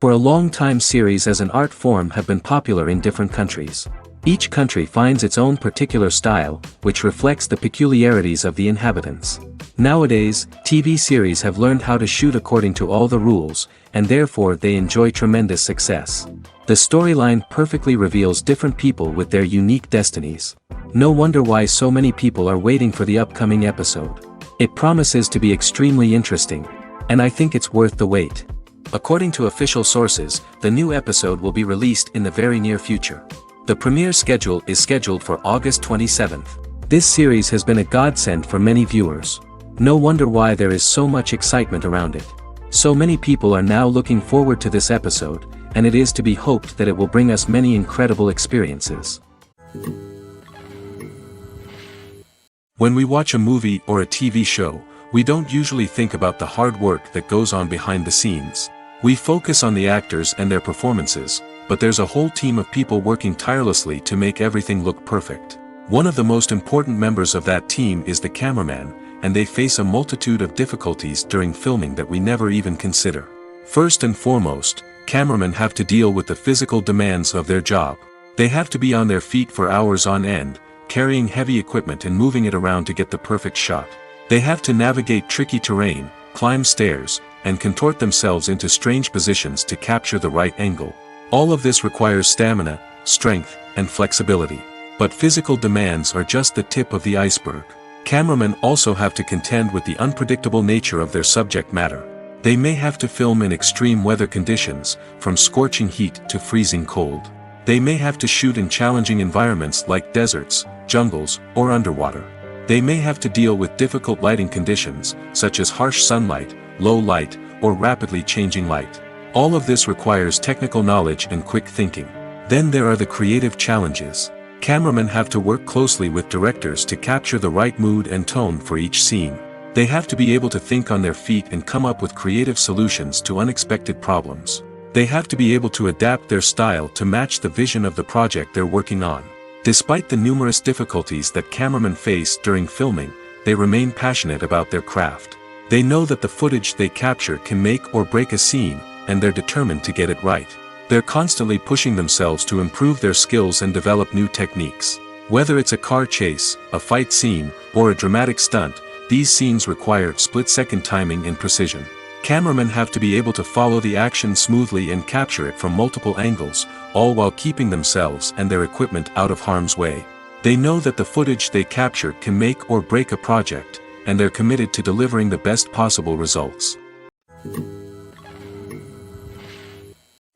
For a long time, series as an art form have been popular in different countries. Each country finds its own particular style, which reflects the peculiarities of the inhabitants. Nowadays, TV series have learned how to shoot according to all the rules, and therefore they enjoy tremendous success. The storyline perfectly reveals different people with their unique destinies. No wonder why so many people are waiting for the upcoming episode. It promises to be extremely interesting, and I think it's worth the wait. According to official sources, the new episode will be released in the very near future. The premiere schedule is scheduled for August 27th. This series has been a godsend for many viewers. No wonder why there is so much excitement around it. So many people are now looking forward to this episode, and it is to be hoped that it will bring us many incredible experiences. When we watch a movie or a TV show, we don't usually think about the hard work that goes on behind the scenes. We focus on the actors and their performances, but there's a whole team of people working tirelessly to make everything look perfect. One of the most important members of that team is the cameraman, and they face a multitude of difficulties during filming that we never even consider. First and foremost, cameramen have to deal with the physical demands of their job. They have to be on their feet for hours on end, carrying heavy equipment and moving it around to get the perfect shot. They have to navigate tricky terrain, climb stairs, and contort themselves into strange positions to capture the right angle. All of this requires stamina, strength, and flexibility. But physical demands are just the tip of the iceberg. Cameramen also have to contend with the unpredictable nature of their subject matter. They may have to film in extreme weather conditions, from scorching heat to freezing cold. They may have to shoot in challenging environments like deserts, jungles, or underwater. They may have to deal with difficult lighting conditions, such as harsh sunlight, low light, or rapidly changing light. All of this requires technical knowledge and quick thinking. Then there are the creative challenges. Cameramen have to work closely with directors to capture the right mood and tone for each scene. They have to be able to think on their feet and come up with creative solutions to unexpected problems. They have to be able to adapt their style to match the vision of the project they're working on. Despite the numerous difficulties that cameramen face during filming, they remain passionate about their craft. They know that the footage they capture can make or break a scene, and they're determined to get it right. They're constantly pushing themselves to improve their skills and develop new techniques. Whether it's a car chase, a fight scene, or a dramatic stunt, these scenes require split-second timing and precision. Cameramen have to be able to follow the action smoothly and capture it from multiple angles, all while keeping themselves and their equipment out of harm's way. They know that the footage they capture can make or break a project, and they're committed to delivering the best possible results.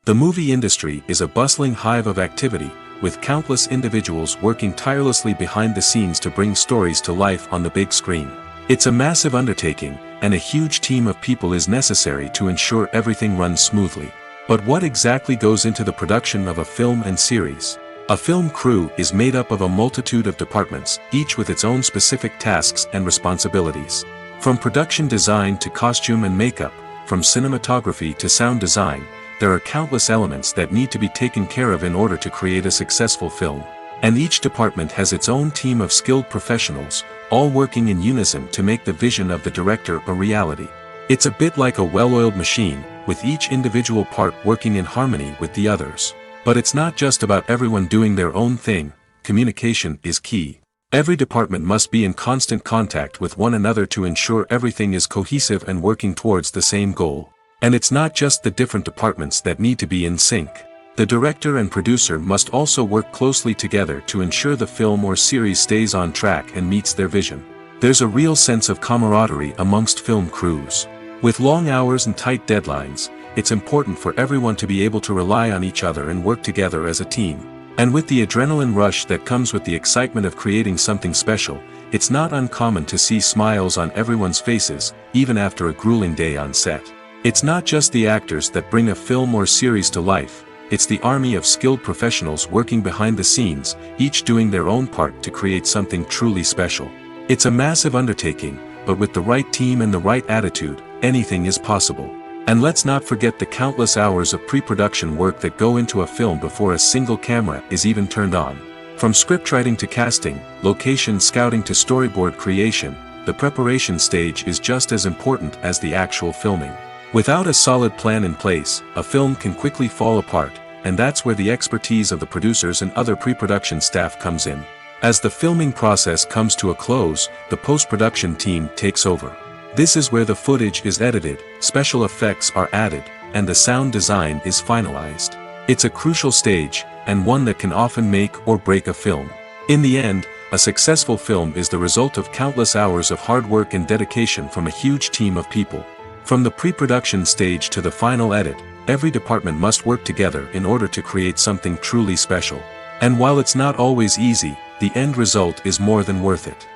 The movie industry is a bustling hive of activity, with countless individuals working tirelessly behind the scenes to bring stories to life on the big screen. It's a massive undertaking, and a huge team of people is necessary to ensure everything runs smoothly. But what exactly goes into the production of a film and series? A film crew is made up of a multitude of departments, each with its own specific tasks and responsibilities. From production design to costume and makeup, from cinematography to sound design, there are countless elements that need to be taken care of in order to create a successful film. And each department has its own team of skilled professionals, all working in unison to make the vision of the director a reality. It's a bit like a well-oiled machine, with each individual part working in harmony with the others. But it's not just about everyone doing their own thing. Communication is key. Every department must be in constant contact with one another to ensure everything is cohesive and working towards the same goal. And it's not just the different departments that need to be in sync. The director and producer must also work closely together to ensure the film or series stays on track and meets their vision. There's a real sense of camaraderie amongst film crews. With long hours and tight deadlines, it's important for everyone to be able to rely on each other and work together as a team. And with the adrenaline rush that comes with the excitement of creating something special, it's not uncommon to see smiles on everyone's faces, even after a grueling day on set. It's not just the actors that bring a film or series to life, it's the army of skilled professionals working behind the scenes, each doing their own part to create something truly special. It's a massive undertaking, but with the right team and the right attitude, anything is possible. And let's not forget the countless hours of pre-production work that go into a film before a single camera is even turned on. From scriptwriting to casting, location scouting to storyboard creation, the preparation stage is just as important as the actual filming. Without a solid plan in place, a film can quickly fall apart, and that's where the expertise of the producers and other pre-production staff comes in. As the filming process comes to a close, the post-production team takes over. This is where the footage is edited, special effects are added, and the sound design is finalized. It's a crucial stage, and one that can often make or break a film. In the end, a successful film is the result of countless hours of hard work and dedication from a huge team of people. From the pre-production stage to the final edit, every department must work together in order to create something truly special. And while it's not always easy, the end result is more than worth it.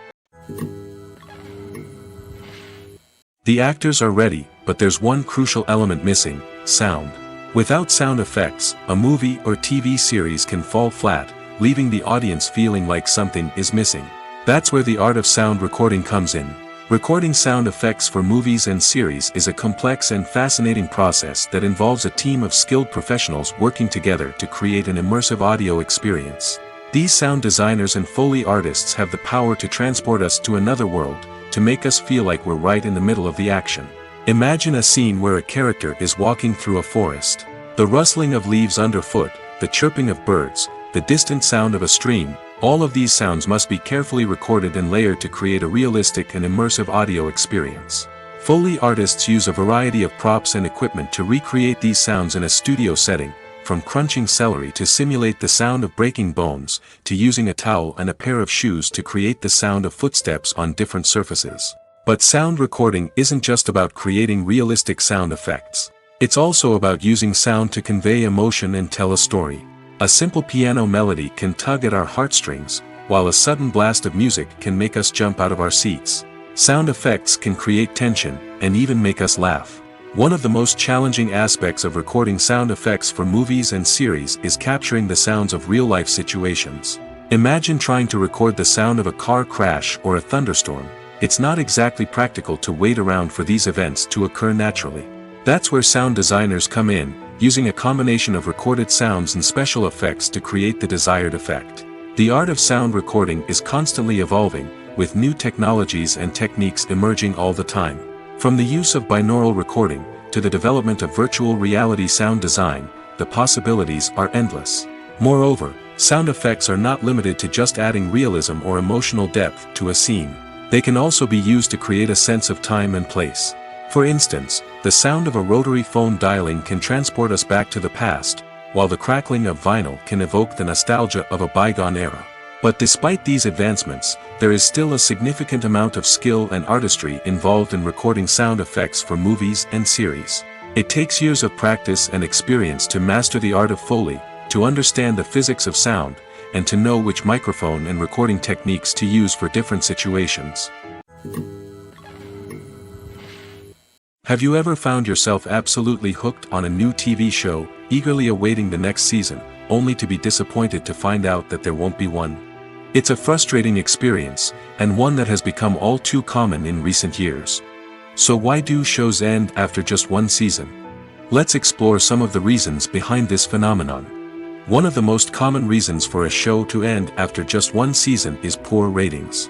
The actors are ready, but there's one crucial element missing: sound. Without sound effects, a movie or TV series can fall flat, leaving the audience feeling like something is missing. That's where the art of sound recording comes in. Recording sound effects for movies and series is a complex and fascinating process that involves a team of skilled professionals working together to create an immersive audio experience. These sound designers and Foley artists have the power to transport us to another world, to make us feel like we're right in the middle of the action. Imagine a scene where a character is walking through a forest. The rustling of leaves underfoot, the chirping of birds, the distant sound of a stream, all of these sounds must be carefully recorded and layered to create a realistic and immersive audio experience. Foley artists use a variety of props and equipment to recreate these sounds in a studio setting, from crunching celery to simulate the sound of breaking bones, to using a towel and a pair of shoes to create the sound of footsteps on different surfaces. But sound recording isn't just about creating realistic sound effects. It's also about using sound to convey emotion and tell a story. A simple piano melody can tug at our heartstrings, while a sudden blast of music can make us jump out of our seats. Sound effects can create tension, and even make us laugh. One of the most challenging aspects of recording sound effects for movies and series is capturing the sounds of real-life situations. Imagine trying to record the sound of a car crash or a thunderstorm. It's not exactly practical to wait around for these events to occur naturally. That's where sound designers come in, using a combination of recorded sounds and special effects to create the desired effect. The art of sound recording is constantly evolving, with new technologies and techniques emerging all the time. From the use of binaural recording, to the development of virtual reality sound design, the possibilities are endless. Moreover, sound effects are not limited to just adding realism or emotional depth to a scene. They can also be used to create a sense of time and place. For instance, the sound of a rotary phone dialing can transport us back to the past, while the crackling of vinyl can evoke the nostalgia of a bygone era. But despite these advancements, there is still a significant amount of skill and artistry involved in recording sound effects for movies and series. It takes years of practice and experience to master the art of Foley, to understand the physics of sound, and to know which microphone and recording techniques to use for different situations. Have you ever found yourself absolutely hooked on a new TV show, eagerly awaiting the next season, only to be disappointed to find out that there won't be one? It's a frustrating experience, and one that has become all too common in recent years. So why do shows end after just one season? Let's explore some of the reasons behind this phenomenon. One of the most common reasons for a show to end after just one season is poor ratings.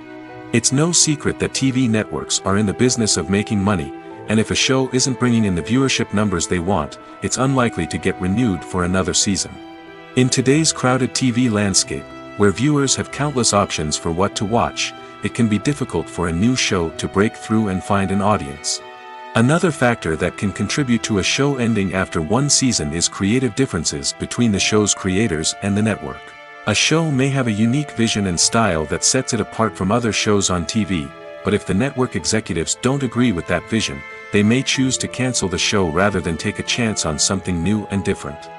It's no secret that TV networks are in the business of making money, and if a show isn't bringing in the viewership numbers they want, it's unlikely to get renewed for another season. In today's crowded TV landscape, where viewers have countless options for what to watch, it can be difficult for a new show to break through and find an audience. Another factor that can contribute to a show ending after one season is creative differences between the show's creators and the network. A show may have a unique vision and style that sets it apart from other shows on TV, but if the network executives don't agree with that vision, they may choose to cancel the show rather than take a chance on something new and different.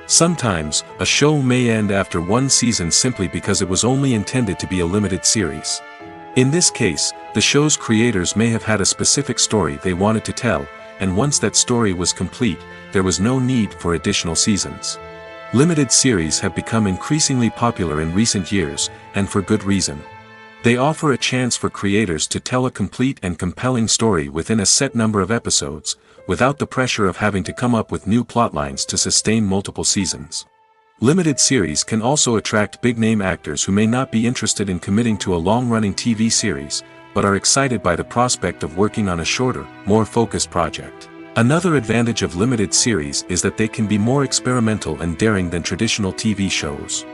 Sometimes, a show may end after one season simply because it was only intended to be a limited series. In this case, the show's creators may have had a specific story they wanted to tell, and once that story was complete, there was no need for additional seasons. Limited series have become increasingly popular in recent years, and for good reason. They offer a chance for creators to tell a complete and compelling story within a set number of episodes, without the pressure of having to come up with new plotlines to sustain multiple seasons. Limited series can also attract big-name actors who may not be interested in committing to a long-running TV series, but are excited by the prospect of working on a shorter, more focused project. Another advantage of limited series is that they can be more experimental and daring than traditional TV shows.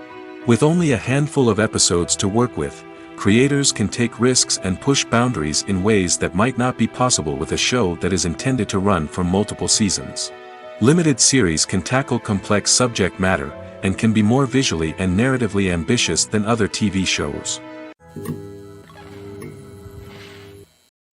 With only a handful of episodes to work with, creators can take risks and push boundaries in ways that might not be possible with a show that is intended to run for multiple seasons. Limited series can tackle complex subject matter, and can be more visually and narratively ambitious than other TV shows.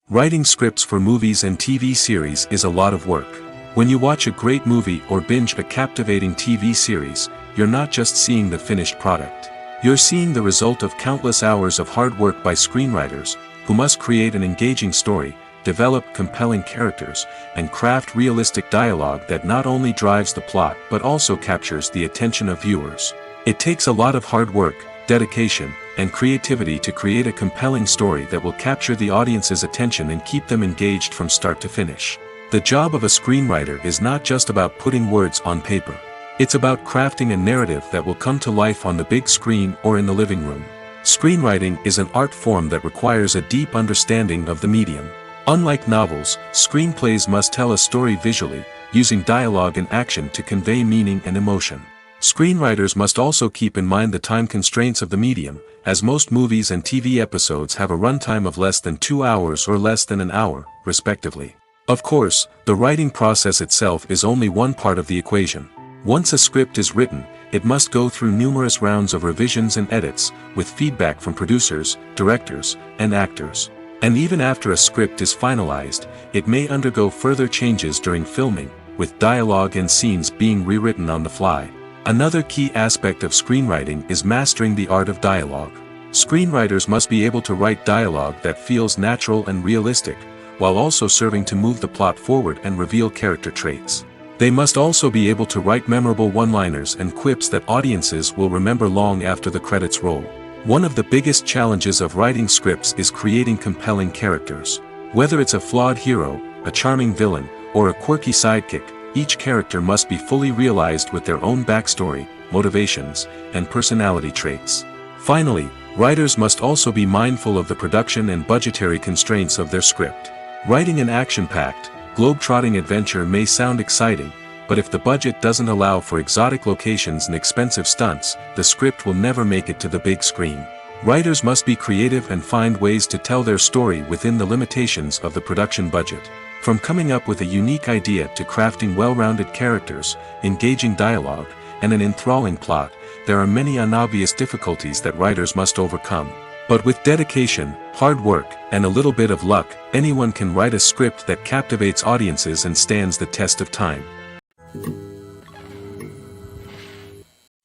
Writing scripts for movies and TV series is a lot of work. When you watch a great movie or binge a captivating TV series, you're not just seeing the finished product. You're seeing the result of countless hours of hard work by screenwriters, who must create an engaging story, develop compelling characters, and craft realistic dialogue that not only drives the plot but also captures the attention of viewers. It takes a lot of hard work, dedication, and creativity to create a compelling story that will capture the audience's attention and keep them engaged from start to finish. The job of a screenwriter is not just about putting words on paper. It's about crafting a narrative that will come to life on the big screen or in the living room. Screenwriting is an art form that requires a deep understanding of the medium. Unlike novels, screenplays must tell a story visually, using dialogue and action to convey meaning and emotion. Screenwriters must also keep in mind the time constraints of the medium, as most movies and TV episodes have a runtime of less than 2 hours or less than an hour, respectively. Of course, the writing process itself is only one part of the equation. Once a script is written, it must go through numerous rounds of revisions and edits, with feedback from producers, directors, and actors. And even after a script is finalized, it may undergo further changes during filming, with dialogue and scenes being rewritten on the fly. Another key aspect of screenwriting is mastering the art of dialogue. Screenwriters must be able to write dialogue that feels natural and realistic, while also serving to move the plot forward and reveal character traits. They must also be able to write memorable one-liners and quips that audiences will remember long after the credits roll. One of the biggest challenges of writing scripts is creating compelling characters. Whether it's a flawed hero, a charming villain, or a quirky sidekick, each character must be fully realized with their own backstory, motivations, and personality traits. Finally, writers must also be mindful of the production and budgetary constraints of their script. Writing an action-packed, globe-trotting adventure may sound exciting, but if the budget doesn't allow for exotic locations and expensive stunts, the script will never make it to the big screen. Writers must be creative and find ways to tell their story within the limitations of the production budget. From coming up with a unique idea to crafting well-rounded characters, engaging dialogue, and an enthralling plot, there are many unobvious difficulties that writers must overcome. But with dedication, hard work, and a little bit of luck, anyone can write a script that captivates audiences and stands the test of time.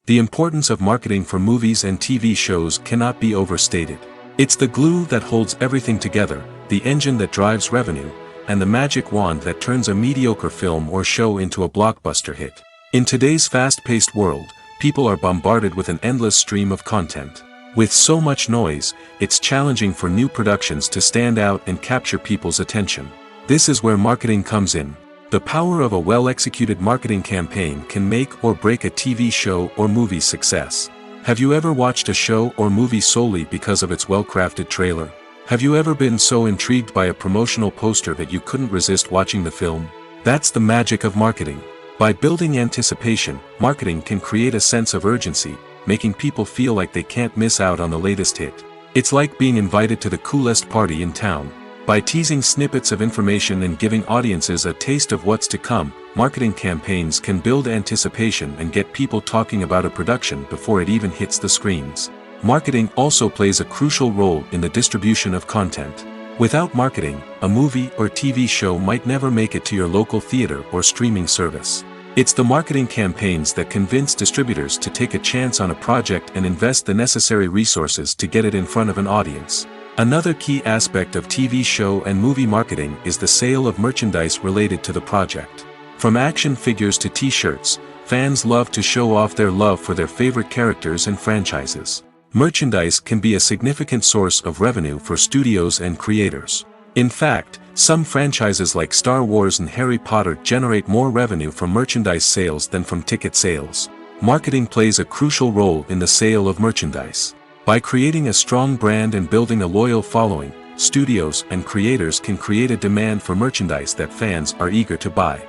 The importance of marketing for movies and TV shows cannot be overstated. It's the glue that holds everything together, the engine that drives revenue, and the magic wand that turns a mediocre film or show into a blockbuster hit. In today's fast-paced world, people are bombarded with an endless stream of content. With so much noise, it's challenging for new productions to stand out and capture people's attention. This is where marketing comes in. The power of a well-executed marketing campaign can make or break a TV show or movie's success. Have you ever watched a show or movie solely because of its well-crafted trailer? Have you ever been so intrigued by a promotional poster that you couldn't resist watching the film? That's the magic of marketing. By building anticipation, marketing can create a sense of urgency, making people feel like they can't miss out on the latest hit. It's like being invited to the coolest party in town. By teasing snippets of information and giving audiences a taste of what's to come, marketing campaigns can build anticipation and get people talking about a production before it even hits the screens. Marketing also plays a crucial role in the distribution of content. Without marketing, a movie or TV show might never make it to your local theater or streaming service. It's the marketing campaigns that convince distributors to take a chance on a project and invest the necessary resources to get it in front of an audience. Another key aspect of TV show and movie marketing is the sale of merchandise related to the project. From action figures to t-shirts, fans love to show off their love for their favorite characters and franchises. Merchandise can be a significant source of revenue for studios and creators. In fact, some franchises like Star Wars and Harry Potter generate more revenue from merchandise sales than from ticket sales. Marketing plays a crucial role in the sale of merchandise. By creating a strong brand and building a loyal following, studios and creators can create a demand for merchandise that fans are eager to buy.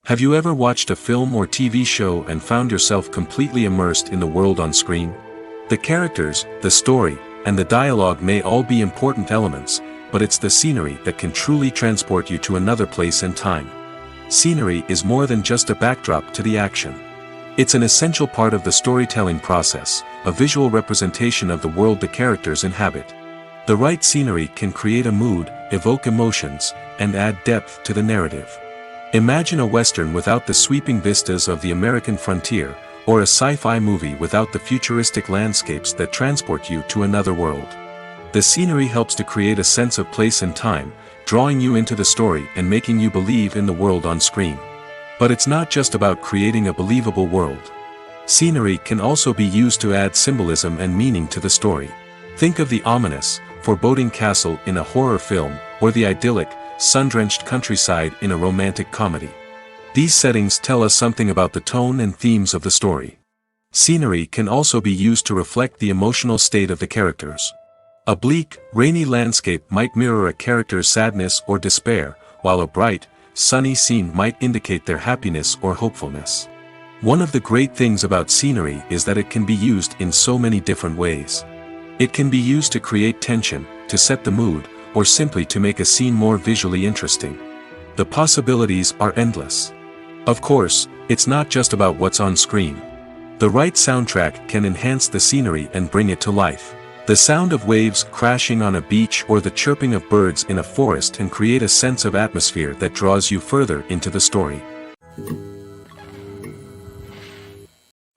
Have you ever watched a film or TV show and found yourself completely immersed in the world on screen? The characters, the story, and the dialogue may all be important elements, but it's the scenery that can truly transport you to another place and time. Scenery is more than just a backdrop to the action. It's an essential part of the storytelling process, a visual representation of the world the characters inhabit. The right scenery can create a mood, evoke emotions, and add depth to the narrative. Imagine a Western without the sweeping vistas of the American frontier, or a sci-fi movie without the futuristic landscapes that transport you to another world. The scenery helps to create a sense of place and time, drawing you into the story and making you believe in the world on screen. But it's not just about creating a believable world. Scenery can also be used to add symbolism and meaning to the story. Think of the ominous, foreboding castle in a horror film, or the idyllic, sun-drenched countryside in a romantic comedy. These settings tell us something about the tone and themes of the story. Scenery can also be used to reflect the emotional state of the characters. A bleak, rainy landscape might mirror a character's sadness or despair, while a bright, sunny scene might indicate their happiness or hopefulness. One of the great things about scenery is that it can be used in so many different ways. It can be used to create tension, to set the mood, or simply to make a scene more visually interesting. The possibilities are endless. Of course, it's not just about what's on screen. The right soundtrack can enhance the scenery and bring it to life. The sound of waves crashing on a beach or the chirping of birds in a forest can create a sense of atmosphere that draws you further into the story.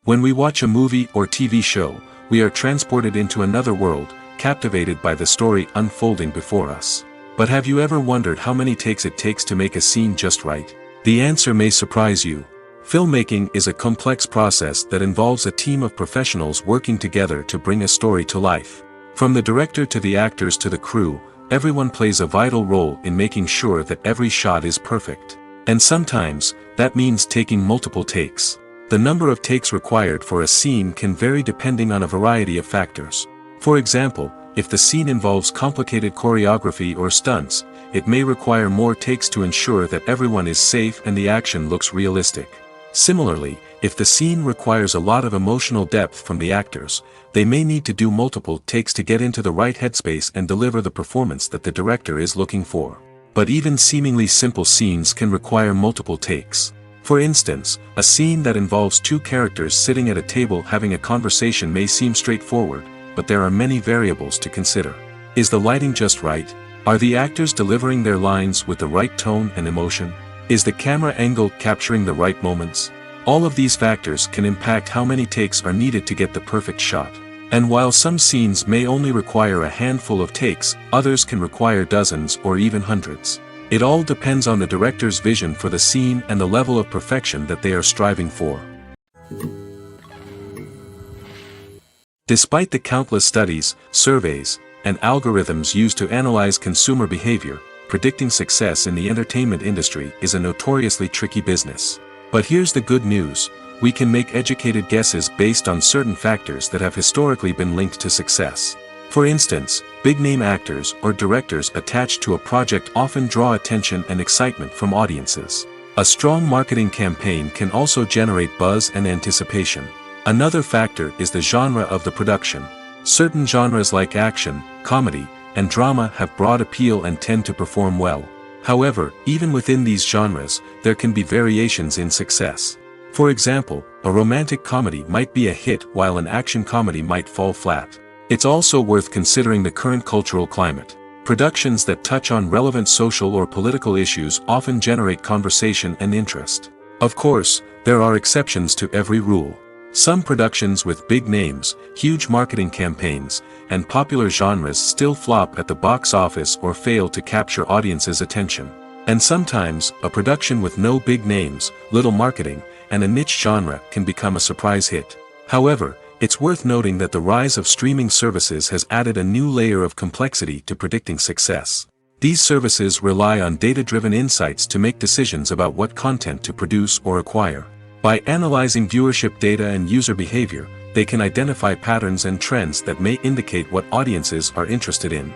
When we watch a movie or TV show, we are transported into another world, captivated by the story unfolding before us. But have you ever wondered how many takes it takes to make a scene just right? The answer may surprise you. Filmmaking is a complex process that involves a team of professionals working together to bring a story to life. From the director to the actors to the crew, everyone plays a vital role in making sure that every shot is perfect. And sometimes, that means taking multiple takes. The number of takes required for a scene can vary depending on a variety of factors. For example, if the scene involves complicated choreography or stunts, it may require more takes to ensure that everyone is safe and the action looks realistic. Similarly, if the scene requires a lot of emotional depth from the actors, they may need to do multiple takes to get into the right headspace and deliver the performance that the director is looking for. But even seemingly simple scenes can require multiple takes. For instance, a scene that involves two characters sitting at a table having a conversation may seem straightforward, but there are many variables to consider. Is the lighting just right? Are the actors delivering their lines with the right tone and emotion? Is the camera angle capturing the right moments? All of these factors can impact how many takes are needed to get the perfect shot. And while some scenes may only require a handful of takes, others can require dozens or even hundreds. It all depends on the director's vision for the scene and the level of perfection that they are striving for. Despite the countless studies, surveys, and algorithms used to analyze consumer behavior, predicting success in the entertainment industry is a notoriously tricky business. But here's the good news: we can make educated guesses based on certain factors that have historically been linked to success. For instance, big-name actors or directors attached to a project often draw attention and excitement from audiences. A strong marketing campaign can also generate buzz and anticipation. Another factor is the genre of the production. Certain genres like action, comedy, and drama have broad appeal and tend to perform well. However, even within these genres, there can be variations in success. For example, a romantic comedy might be a hit while an action comedy might fall flat. It's also worth considering the current cultural climate. Productions that touch on relevant social or political issues often generate conversation and interest. Of course, there are exceptions to every rule. Some productions with big names, huge marketing campaigns, and popular genres still flop at the box office or fail to capture audiences' attention. And sometimes, a production with no big names, little marketing, and a niche genre can become a surprise hit. However, it's worth noting that the rise of streaming services has added a new layer of complexity to predicting success. These services rely on data-driven insights to make decisions about what content to produce or acquire. By analyzing viewership data and user behavior, they can identify patterns and trends that may indicate what audiences are interested in.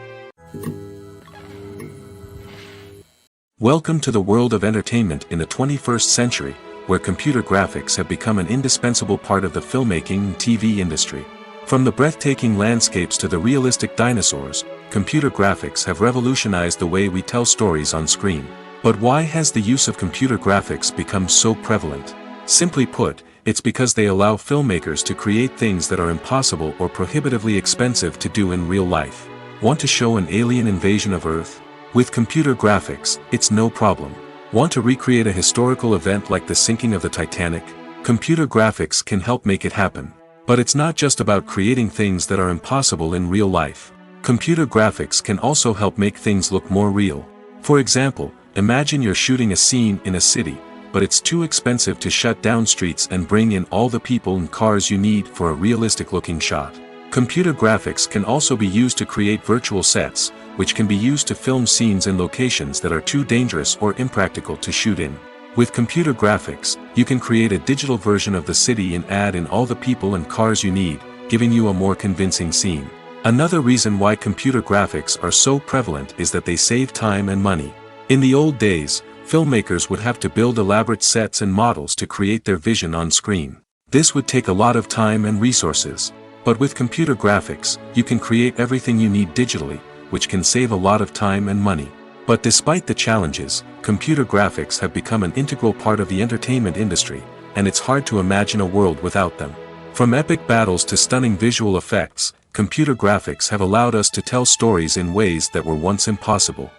Welcome to the world of entertainment in the 21st century, where computer graphics have become an indispensable part of the filmmaking and TV industry. From the breathtaking landscapes to the realistic dinosaurs, computer graphics have revolutionized the way we tell stories on screen. But why has the use of computer graphics become so prevalent? Simply put, it's because they allow filmmakers to create things that are impossible or prohibitively expensive to do in real life. Want to show an alien invasion of Earth? With computer graphics, it's no problem. Want to recreate a historical event like the sinking of the Titanic? Computer graphics can help make it happen. But it's not just about creating things that are impossible in real life. Computer graphics can also help make things look more real. For example, imagine you're shooting a scene in a city, but it's too expensive to shut down streets and bring in all the people and cars you need for a realistic-looking shot. Computer graphics can also be used to create virtual sets, which can be used to film scenes in locations that are too dangerous or impractical to shoot in. With computer graphics, you can create a digital version of the city and add in all the people and cars you need, giving you a more convincing scene. Another reason why computer graphics are so prevalent is that they save time and money. In the old days, filmmakers would have to build elaborate sets and models to create their vision on screen. This would take a lot of time and resources. But with computer graphics, you can create everything you need digitally, which can save a lot of time and money. But despite the challenges, computer graphics have become an integral part of the entertainment industry, and it's hard to imagine a world without them. From epic battles to stunning visual effects, computer graphics have allowed us to tell stories in ways that were once impossible.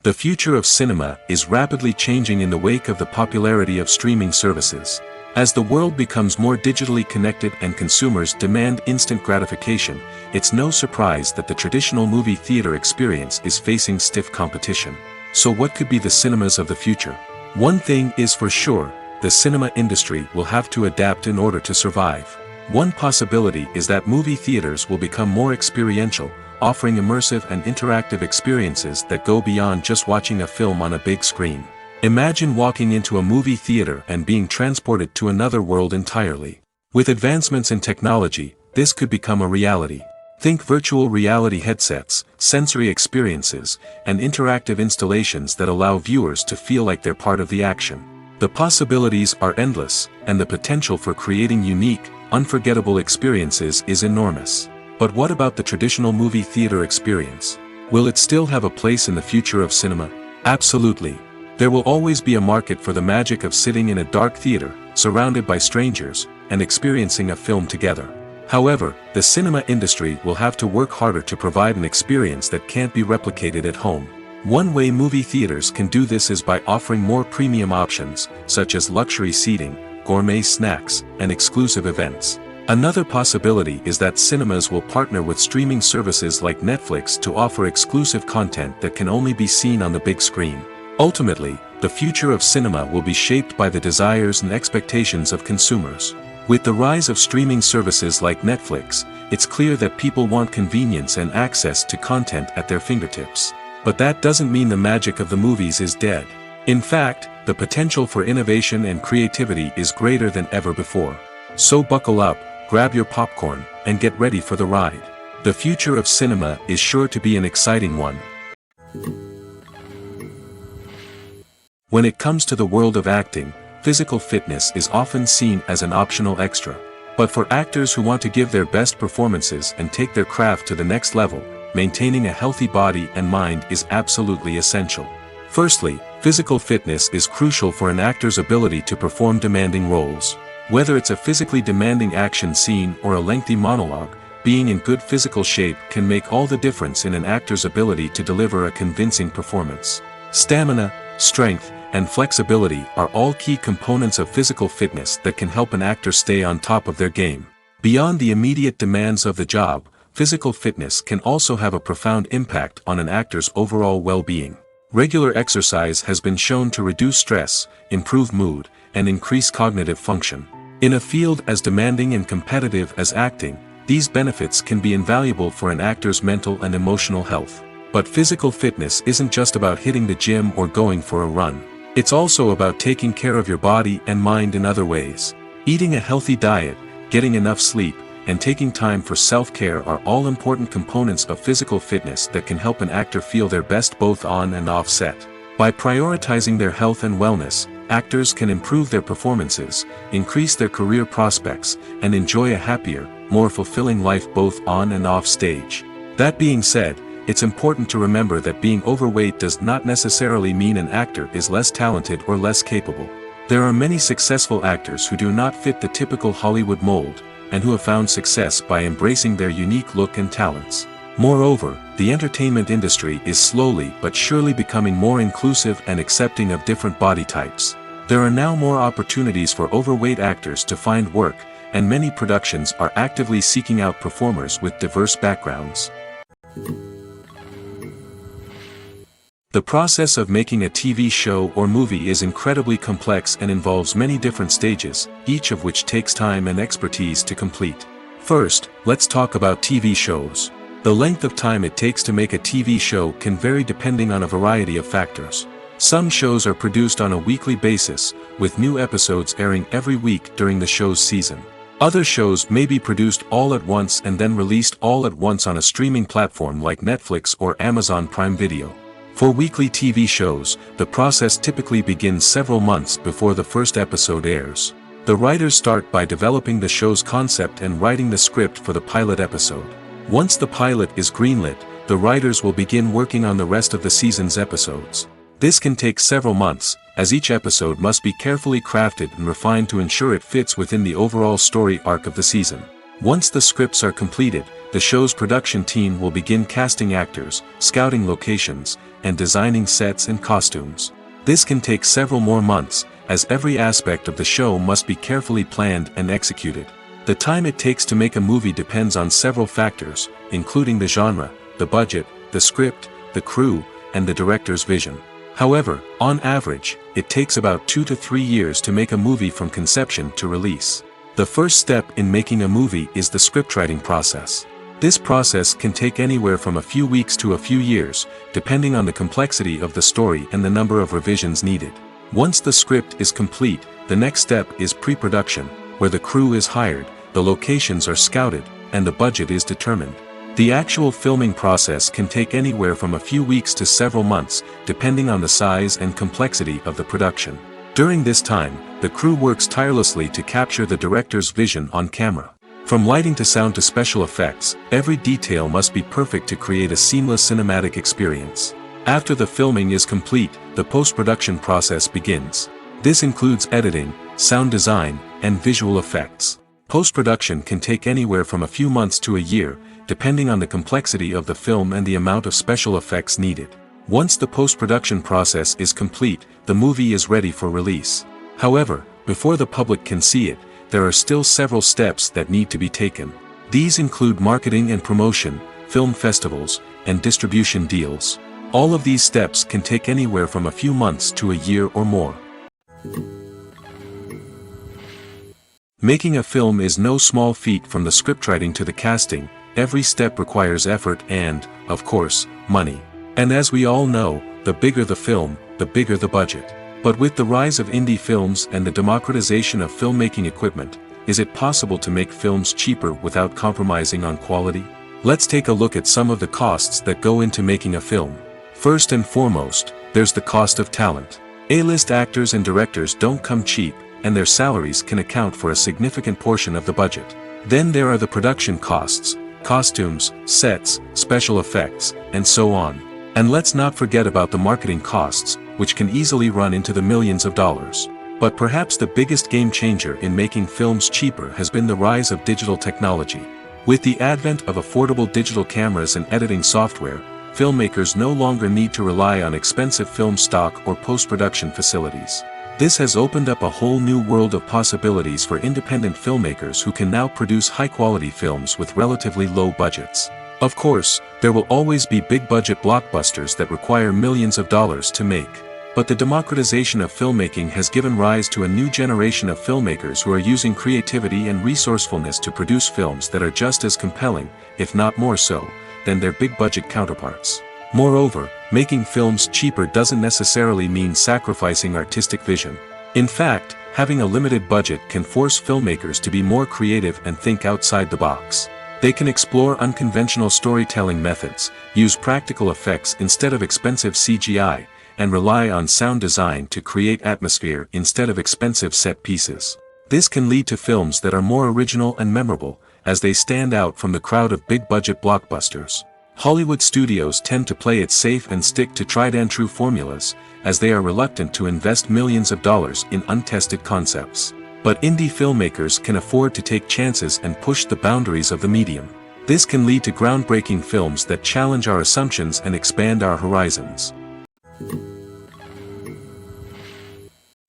The future of cinema is rapidly changing in the wake of the popularity of streaming services. As the world becomes more digitally connected and consumers demand instant gratification, it's no surprise that the traditional movie theater experience is facing stiff competition. So what could be the cinemas of the future? One thing is for sure, the cinema industry will have to adapt in order to survive. One possibility is that movie theaters will become more experiential, offering immersive and interactive experiences that go beyond just watching a film on a big screen. Imagine walking into a movie theater and being transported to another world entirely. With advancements in technology, this could become a reality. Think virtual reality headsets, sensory experiences, and interactive installations that allow viewers to feel like they're part of the action. The possibilities are endless, and the potential for creating unique, unforgettable experiences is enormous. But what about the traditional movie theater experience? Will it still have a place in the future of cinema? Absolutely. There will always be a market for the magic of sitting in a dark theater, surrounded by strangers, and experiencing a film together. However, the cinema industry will have to work harder to provide an experience that can't be replicated at home. One way movie theaters can do this is by offering more premium options, such as luxury seating, gourmet snacks, and exclusive events. Another possibility is that cinemas will partner with streaming services like Netflix to offer exclusive content that can only be seen on the big screen. Ultimately, the future of cinema will be shaped by the desires and expectations of consumers. With the rise of streaming services like Netflix, it's clear that people want convenience and access to content at their fingertips. But that doesn't mean the magic of the movies is dead. In fact, the potential for innovation and creativity is greater than ever before. So buckle up, grab your popcorn, and get ready for the ride. The future of cinema is sure to be an exciting one. When it comes to the world of acting, physical fitness is often seen as an optional extra. But for actors who want to give their best performances and take their craft to the next level, maintaining a healthy body and mind is absolutely essential. Firstly, physical fitness is crucial for an actor's ability to perform demanding roles. Whether it's a physically demanding action scene or a lengthy monologue, being in good physical shape can make all the difference in an actor's ability to deliver a convincing performance. Stamina, strength, and flexibility are all key components of physical fitness that can help an actor stay on top of their game. Beyond the immediate demands of the job, physical fitness can also have a profound impact on an actor's overall well-being. Regular exercise has been shown to reduce stress, improve mood, and increase cognitive function. In a field as demanding and competitive as acting, these benefits can be invaluable for an actor's mental and emotional health. But physical fitness isn't just about hitting the gym or going for a run. It's also about taking care of your body and mind in other ways. Eating a healthy diet, getting enough sleep, and taking time for self-care are all important components of physical fitness that can help an actor feel their best both on and off set. By prioritizing their health and wellness, actors can improve their performances, increase their career prospects, and enjoy a happier, more fulfilling life both on and off stage. That being said, it's important to remember that being overweight does not necessarily mean an actor is less talented or less capable. There are many successful actors who do not fit the typical Hollywood mold, and who have found success by embracing their unique look and talents. Moreover, the entertainment industry is slowly but surely becoming more inclusive and accepting of different body types. There are now more opportunities for overweight actors to find work, and many productions are actively seeking out performers with diverse backgrounds. The process of making a TV show or movie is incredibly complex and involves many different stages, each of which takes time and expertise to complete. First, let's talk about TV shows. The length of time it takes to make a TV show can vary depending on a variety of factors. Some shows are produced on a weekly basis, with new episodes airing every week during the show's season. Other shows may be produced all at once and then released all at once on a streaming platform like Netflix or Amazon Prime Video. For weekly TV shows, the process typically begins several months before the first episode airs. The writers start by developing the show's concept and writing the script for the pilot episode. Once the pilot is greenlit, the writers will begin working on the rest of the season's episodes. This can take several months, as each episode must be carefully crafted and refined to ensure it fits within the overall story arc of the season. Once the scripts are completed, the show's production team will begin casting actors, scouting locations, and designing sets and costumes. This can take several more months, as every aspect of the show must be carefully planned and executed. The time it takes to make a movie depends on several factors, including the genre, the budget, the script, the crew, and the director's vision. However, on average, it takes about 2 to 3 years to make a movie from conception to release. The first step in making a movie is the scriptwriting process. This process can take anywhere from a few weeks to a few years, depending on the complexity of the story and the number of revisions needed. Once the script is complete, the next step is pre-production, where the crew is hired, the locations are scouted, and the budget is determined. The actual filming process can take anywhere from a few weeks to several months, depending on the size and complexity of the production. During this time, the crew works tirelessly to capture the director's vision on camera. From lighting to sound to special effects, every detail must be perfect to create a seamless cinematic experience. After the filming is complete, the post-production process begins. This includes editing, sound design, and visual effects. Post-production can take anywhere from a few months to a year, depending on the complexity of the film and the amount of special effects needed. Once the post-production process is complete, the movie is ready for release. However, before the public can see it, there are still several steps that need to be taken. These include marketing and promotion, film festivals, and distribution deals. All of these steps can take anywhere from a few months to a year or more. Making a film is no small feat. From the scriptwriting to the casting, every step requires effort and, of course, money. And as we all know, the bigger the film, the bigger the budget. But with the rise of indie films and the democratization of filmmaking equipment, is it possible to make films cheaper without compromising on quality? Let's take a look at some of the costs that go into making a film. First and foremost, there's the cost of talent. A-list actors and directors don't come cheap, and their salaries can account for a significant portion of the budget. Then there are the production costs, costumes, sets, special effects, and so on. And let's not forget about the marketing costs, which can easily run into the millions of dollars. But perhaps the biggest game changer in making films cheaper has been the rise of digital technology. With the advent of affordable digital cameras and editing software, filmmakers no longer need to rely on expensive film stock or post-production facilities. This has opened up a whole new world of possibilities for independent filmmakers who can now produce high-quality films with relatively low budgets. Of course, there will always be big-budget blockbusters that require millions of dollars to make. But the democratization of filmmaking has given rise to a new generation of filmmakers who are using creativity and resourcefulness to produce films that are just as compelling, if not more so, than their big-budget counterparts. Moreover, making films cheaper doesn't necessarily mean sacrificing artistic vision. In fact, having a limited budget can force filmmakers to be more creative and think outside the box. They can explore unconventional storytelling methods, use practical effects instead of expensive CGI, and rely on sound design to create atmosphere instead of expensive set pieces. This can lead to films that are more original and memorable, as they stand out from the crowd of big-budget blockbusters. Hollywood studios tend to play it safe and stick to tried-and-true formulas, as they are reluctant to invest millions of dollars in untested concepts. But indie filmmakers can afford to take chances and push the boundaries of the medium. This can lead to groundbreaking films that challenge our assumptions and expand our horizons.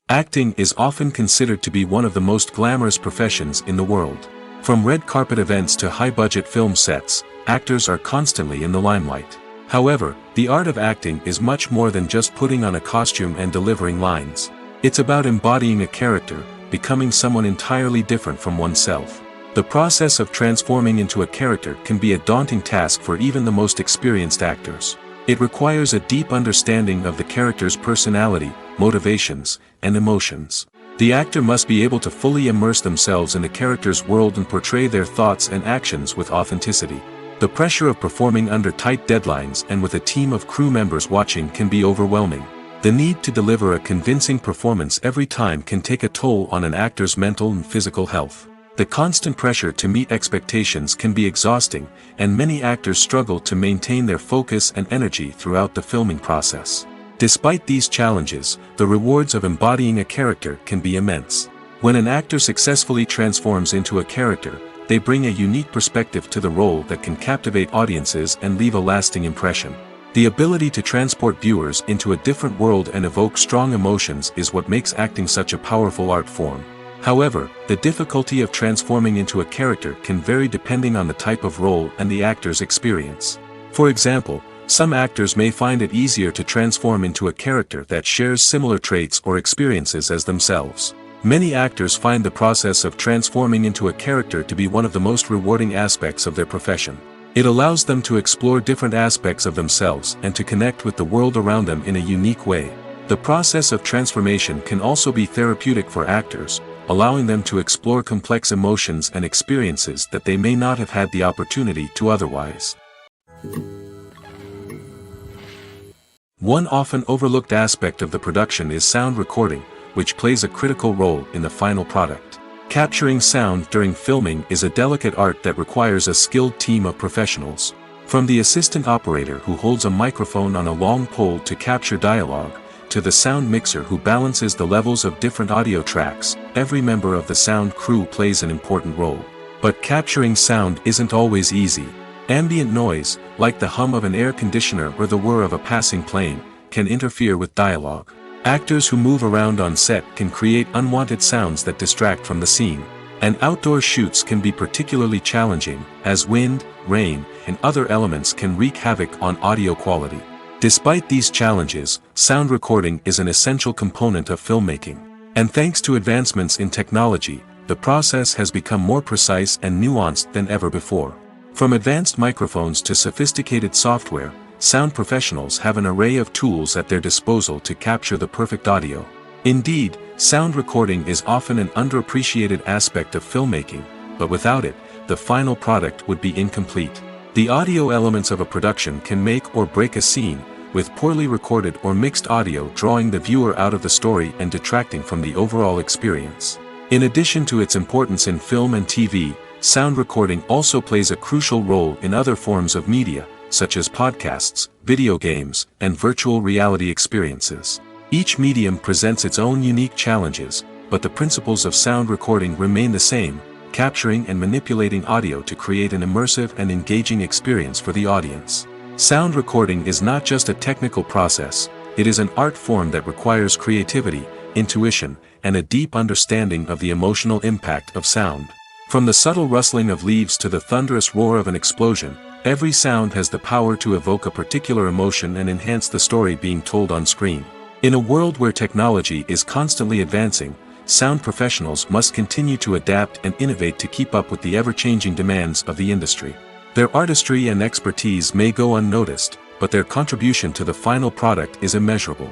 Acting is often considered to be one of the most glamorous professions in the world. From red carpet events to high-budget film sets, actors are constantly in the limelight. However, the art of acting is much more than just putting on a costume and delivering lines. It's about embodying a character, becoming someone entirely different from oneself. The process of transforming into a character can be a daunting task for even the most experienced actors. It requires a deep understanding of the character's personality, motivations, and emotions. The actor must be able to fully immerse themselves in the character's world and portray their thoughts and actions with authenticity. The pressure of performing under tight deadlines and with a team of crew members watching can be overwhelming. The need to deliver a convincing performance every time can take a toll on an actor's mental and physical health. The constant pressure to meet expectations can be exhausting, and many actors struggle to maintain their focus and energy throughout the filming process. Despite these challenges, the rewards of embodying a character can be immense. When an actor successfully transforms into a character, they bring a unique perspective to the role that can captivate audiences and leave a lasting impression. The ability to transport viewers into a different world and evoke strong emotions is what makes acting such a powerful art form. However, the difficulty of transforming into a character can vary depending on the type of role and the actor's experience. For example, some actors may find it easier to transform into a character that shares similar traits or experiences as themselves. Many actors find the process of transforming into a character to be one of the most rewarding aspects of their profession. It allows them to explore different aspects of themselves and to connect with the world around them in a unique way. The process of transformation can also be therapeutic for actors, allowing them to explore complex emotions and experiences that they may not have had the opportunity to otherwise. One often overlooked aspect of the production is sound recording, which plays a critical role in the final product. Capturing sound during filming is a delicate art that requires a skilled team of professionals. From the assistant operator who holds a microphone on a long pole to capture dialogue, to the sound mixer who balances the levels of different audio tracks, every member of the sound crew plays an important role. But capturing sound isn't always easy. Ambient noise, like the hum of an air conditioner or the whir of a passing plane, can interfere with dialogue. Actors who move around on set can create unwanted sounds that distract from the scene. And outdoor shoots can be particularly challenging, as wind, rain, and other elements can wreak havoc on audio quality. Despite these challenges, sound recording is an essential component of filmmaking. And thanks to advancements in technology, the process has become more precise and nuanced than ever before. From advanced microphones to sophisticated software, sound professionals have an array of tools at their disposal to capture the perfect audio. Indeed, sound recording is often an underappreciated aspect of filmmaking, but without it, the final product would be incomplete. The audio elements of a production can make or break a scene, with poorly recorded or mixed audio drawing the viewer out of the story and detracting from the overall experience. In addition to its importance in film and TV, sound recording also plays a crucial role in other forms of media, such as podcasts, video games, and virtual reality experiences. Each medium presents its own unique challenges, but the principles of sound recording remain the same, capturing and manipulating audio to create an immersive and engaging experience for the audience. Sound recording is not just a technical process, it is an art form that requires creativity, intuition, and a deep understanding of the emotional impact of sound. From the subtle rustling of leaves to the thunderous roar of an explosion, every sound has the power to evoke a particular emotion and enhance the story being told on screen. In a world where technology is constantly advancing, sound professionals must continue to adapt and innovate to keep up with the ever-changing demands of the industry. Their artistry and expertise may go unnoticed, but their contribution to the final product is immeasurable.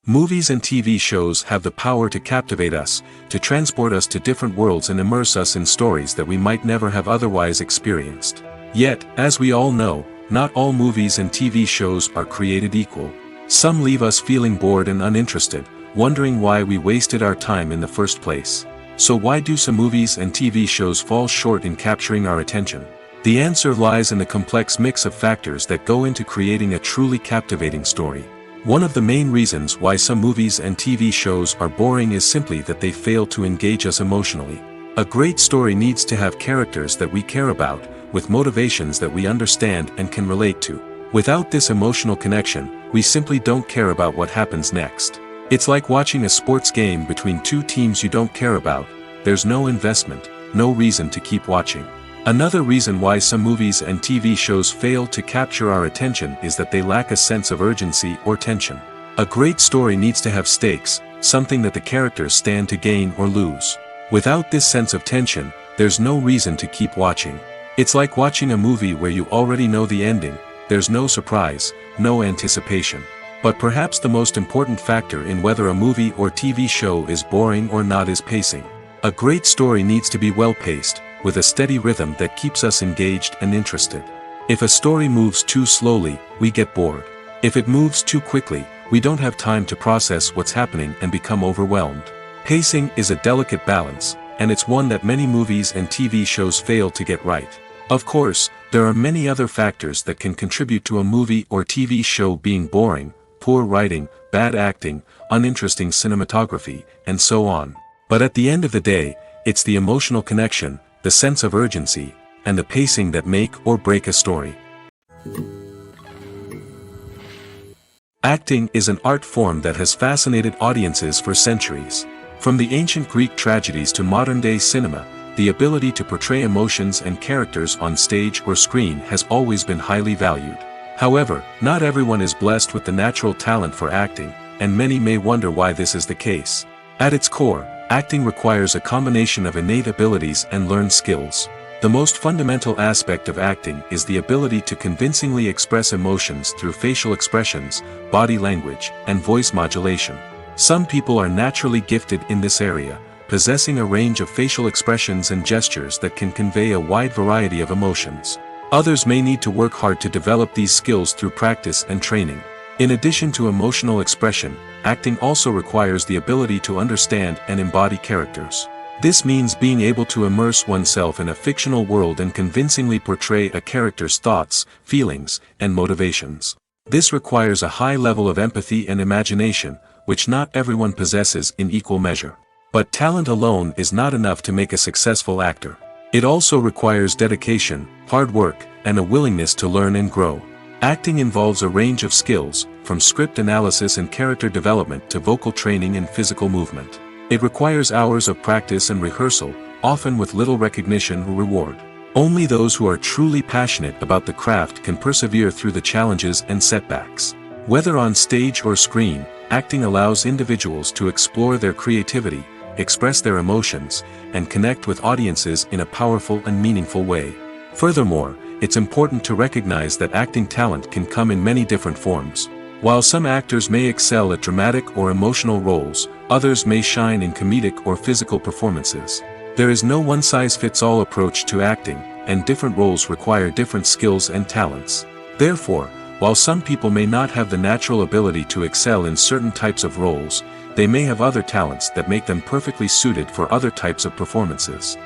Movies and TV shows have the power to captivate us, to transport us to different worlds and immerse us in stories that we might never have otherwise experienced. Yet, as we all know, not all movies and TV shows are created equal. Some leave us feeling bored and uninterested, wondering why we wasted our time in the first place. So why do some movies and TV shows fall short in capturing our attention? The answer lies in the complex mix of factors that go into creating a truly captivating story. One of the main reasons why some movies and TV shows are boring is simply that they fail to engage us emotionally. A great story needs to have characters that we care about, with motivations that we understand and can relate to. Without this emotional connection, we simply don't care about what happens next. It's like watching a sports game between two teams you don't care about. There's no investment, no reason to keep watching. Another reason why some movies and TV shows fail to capture our attention is that they lack a sense of urgency or tension. A great story needs to have stakes, something that the characters stand to gain or lose. Without this sense of tension, there's no reason to keep watching. It's like watching a movie where you already know the ending. There's no surprise, no anticipation. But perhaps the most important factor in whether a movie or TV show is boring or not is pacing. A great story needs to be well-paced, with a steady rhythm that keeps us engaged and interested. If a story moves too slowly, we get bored. If it moves too quickly, we don't have time to process what's happening and become overwhelmed. Pacing is a delicate balance, and it's one that many movies and TV shows fail to get right. Of course, there are many other factors that can contribute to a movie or TV show being boring: poor writing, bad acting, uninteresting cinematography, and so on. But at the end of the day, it's the emotional connection, the sense of urgency, and the pacing that make or break a story. Acting is an art form that has fascinated audiences for centuries. From the ancient Greek tragedies to modern-day cinema, the ability to portray emotions and characters on stage or screen has always been highly valued. However, not everyone is blessed with the natural talent for acting, and many may wonder why this is the case. At its core, acting requires a combination of innate abilities and learned skills. The most fundamental aspect of acting is the ability to convincingly express emotions through facial expressions, body language, and voice modulation. Some people are naturally gifted in this area, possessing a range of facial expressions and gestures that can convey a wide variety of emotions. Others may need to work hard to develop these skills through practice and training. In addition to emotional expression, acting also requires the ability to understand and embody characters. This means being able to immerse oneself in a fictional world and convincingly portray a character's thoughts, feelings, and motivations. This requires a high level of empathy and imagination, which not everyone possesses in equal measure. But talent alone is not enough to make a successful actor. It also requires dedication, hard work, and a willingness to learn and grow. Acting involves a range of skills, from script analysis and character development to vocal training and physical movement. It requires hours of practice and rehearsal, often with little recognition or reward. Only those who are truly passionate about the craft can persevere through the challenges and setbacks. Whether on stage or screen, acting allows individuals to explore their creativity, express their emotions, and connect with audiences in a powerful and meaningful way. Furthermore, it's important to recognize that acting talent can come in many different forms. While some actors may excel at dramatic or emotional roles, others may shine in comedic or physical performances. There is no one-size-fits-all approach to acting, and different roles require different skills and talents. Therefore, while some people may not have the natural ability to excel in certain types of roles, they may have other talents that make them perfectly suited for other types of performances.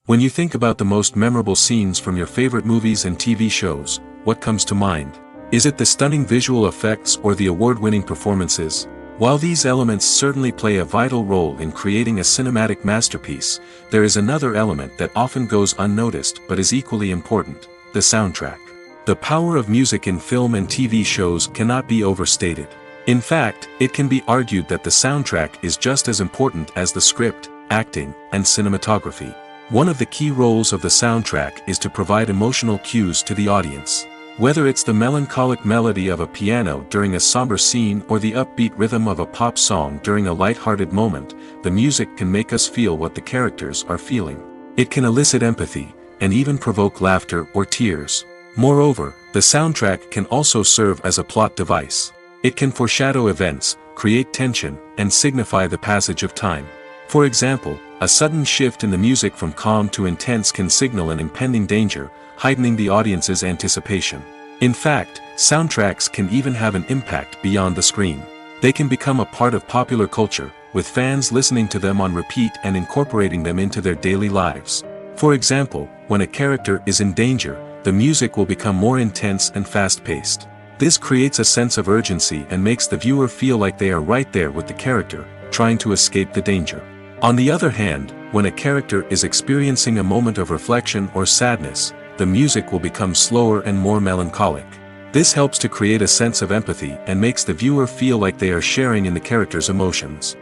When you think about the most memorable scenes from your favorite movies and TV shows, what comes to mind? Is it the stunning visual effects or the award-winning performances? While these elements certainly play a vital role in creating a cinematic masterpiece, there is another element that often goes unnoticed but is equally important: the soundtrack. The power of music in film and TV shows cannot be overstated. In fact, it can be argued that the soundtrack is just as important as the script, acting, and cinematography. One of the key roles of the soundtrack is to provide emotional cues to the audience. Whether it's the melancholic melody of a piano during a somber scene or the upbeat rhythm of a pop song during a light-hearted moment, the music can make us feel what the characters are feeling. It can elicit empathy, and even provoke laughter or tears. Moreover, the soundtrack can also serve as a plot device. It can foreshadow events, create tension, and signify the passage of time. For example, a sudden shift in the music from calm to intense can signal an impending danger, heightening the audience's anticipation. In fact, soundtracks can even have an impact beyond the screen. They can become a part of popular culture, with fans listening to them on repeat and incorporating them into their daily lives. For example, when a character is in danger, the music will become more intense and fast-paced. This creates a sense of urgency and makes the viewer feel like they are right there with the character, trying to escape the danger. On the other hand, when a character is experiencing a moment of reflection or sadness, the music will become slower and more melancholic. This helps to create a sense of empathy and makes the viewer feel like they are sharing in the character's emotions.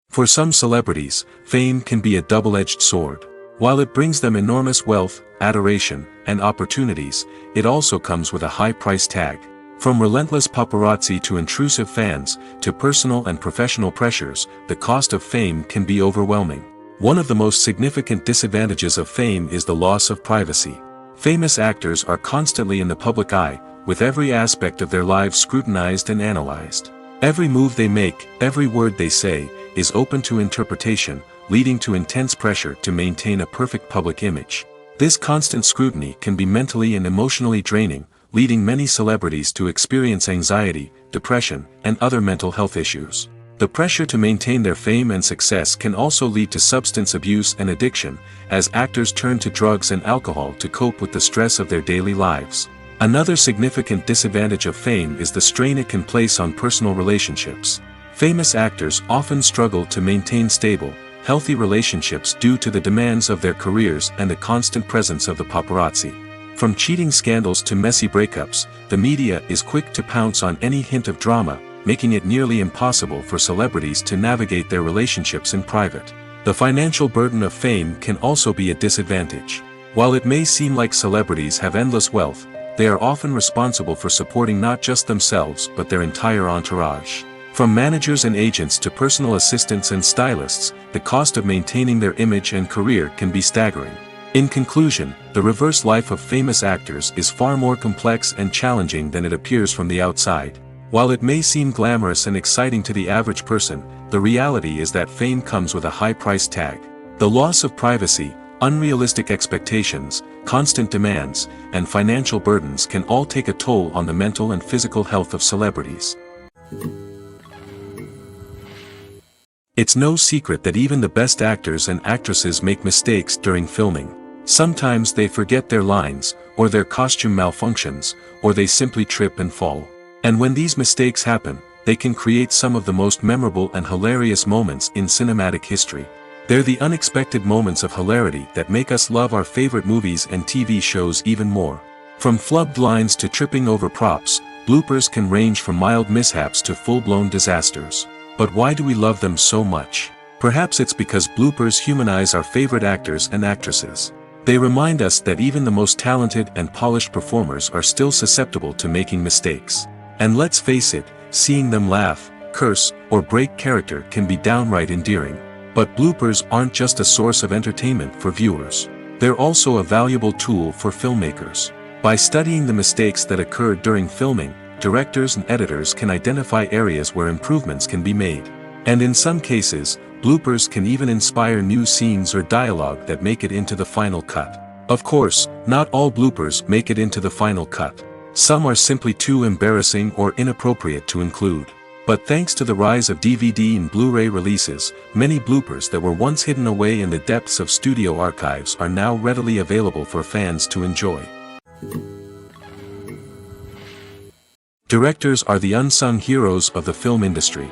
For some celebrities, fame can be a double-edged sword. While it brings them enormous wealth, adoration, and opportunities, it also comes with a high price tag. From relentless paparazzi to intrusive fans, to personal and professional pressures, the cost of fame can be overwhelming. One of the most significant disadvantages of fame is the loss of privacy. Famous actors are constantly in the public eye, with every aspect of their lives scrutinized and analyzed. Every move they make, every word they say, is open to interpretation, leading to intense pressure to maintain a perfect public image. This constant scrutiny can be mentally and emotionally draining, leading many celebrities to experience anxiety, depression, and other mental health issues. The pressure to maintain their fame and success can also lead to substance abuse and addiction, as actors turn to drugs and alcohol to cope with the stress of their daily lives. Another significant disadvantage of fame is the strain it can place on personal relationships. Famous actors often struggle to maintain stable, healthy relationships due to the demands of their careers and the constant presence of the paparazzi. From cheating scandals to messy breakups, the media is quick to pounce on any hint of drama, making it nearly impossible for celebrities to navigate their relationships in private. The financial burden of fame can also be a disadvantage. While it may seem like celebrities have endless wealth, they are often responsible for supporting not just themselves but their entire entourage. From managers and agents to personal assistants and stylists, the cost of maintaining their image and career can be staggering. In conclusion, the reverse life of famous actors is far more complex and challenging than it appears from the outside. While it may seem glamorous and exciting to the average person, the reality is that fame comes with a high price tag. The loss of privacy, unrealistic expectations, constant demands, and financial burdens can all take a toll on the mental and physical health of celebrities. It's no secret that even the best actors and actresses make mistakes during filming. Sometimes they forget their lines, or their costume malfunctions, or they simply trip and fall. And when these mistakes happen, they can create some of the most memorable and hilarious moments in cinematic history. They're the unexpected moments of hilarity that make us love our favorite movies and TV shows even more. From flubbed lines to tripping over props, bloopers can range from mild mishaps to full-blown disasters. But why do we love them so much? Perhaps it's because bloopers humanize our favorite actors and actresses. They remind us that even the most talented and polished performers are still susceptible to making mistakes. And let's face it, seeing them laugh, curse, or break character can be downright endearing. But bloopers aren't just a source of entertainment for viewers. They're also a valuable tool for filmmakers. By studying the mistakes that occurred during filming, directors and editors can identify areas where improvements can be made. And in some cases, bloopers can even inspire new scenes or dialogue that make it into the final cut. Of course, not all bloopers make it into the final cut. Some are simply too embarrassing or inappropriate to include. But thanks to the rise of DVD and Blu-ray releases, many bloopers that were once hidden away in the depths of studio archives are now readily available for fans to enjoy. Directors are the unsung heroes of the film industry.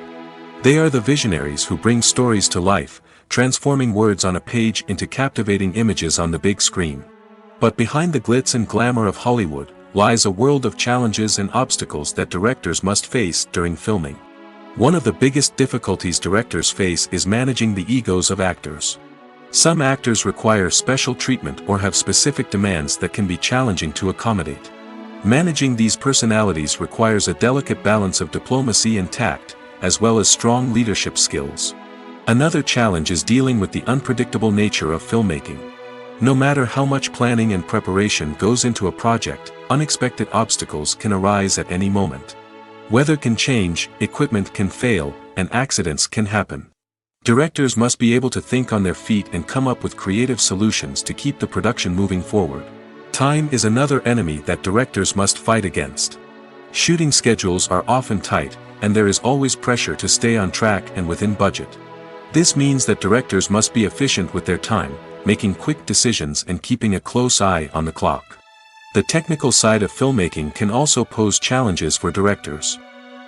They are the visionaries who bring stories to life, transforming words on a page into captivating images on the big screen. But behind the glitz and glamour of Hollywood lies a world of challenges and obstacles that directors must face during filming. One of the biggest difficulties directors face is managing the egos of actors. Some actors require special treatment or have specific demands that can be challenging to accommodate. Managing these personalities requires a delicate balance of diplomacy and tact, as well as strong leadership skills. Another challenge is dealing with the unpredictable nature of filmmaking. No matter how much planning and preparation goes into a project, unexpected obstacles can arise at any moment. Weather can change, equipment can fail, and accidents can happen. Directors must be able to think on their feet and come up with creative solutions to keep the production moving forward. Time is another enemy that directors must fight against. Shooting schedules are often tight, and there is always pressure to stay on track and within budget. This means that directors must be efficient with their time, making quick decisions and keeping a close eye on the clock. The technical side of filmmaking can also pose challenges for directors.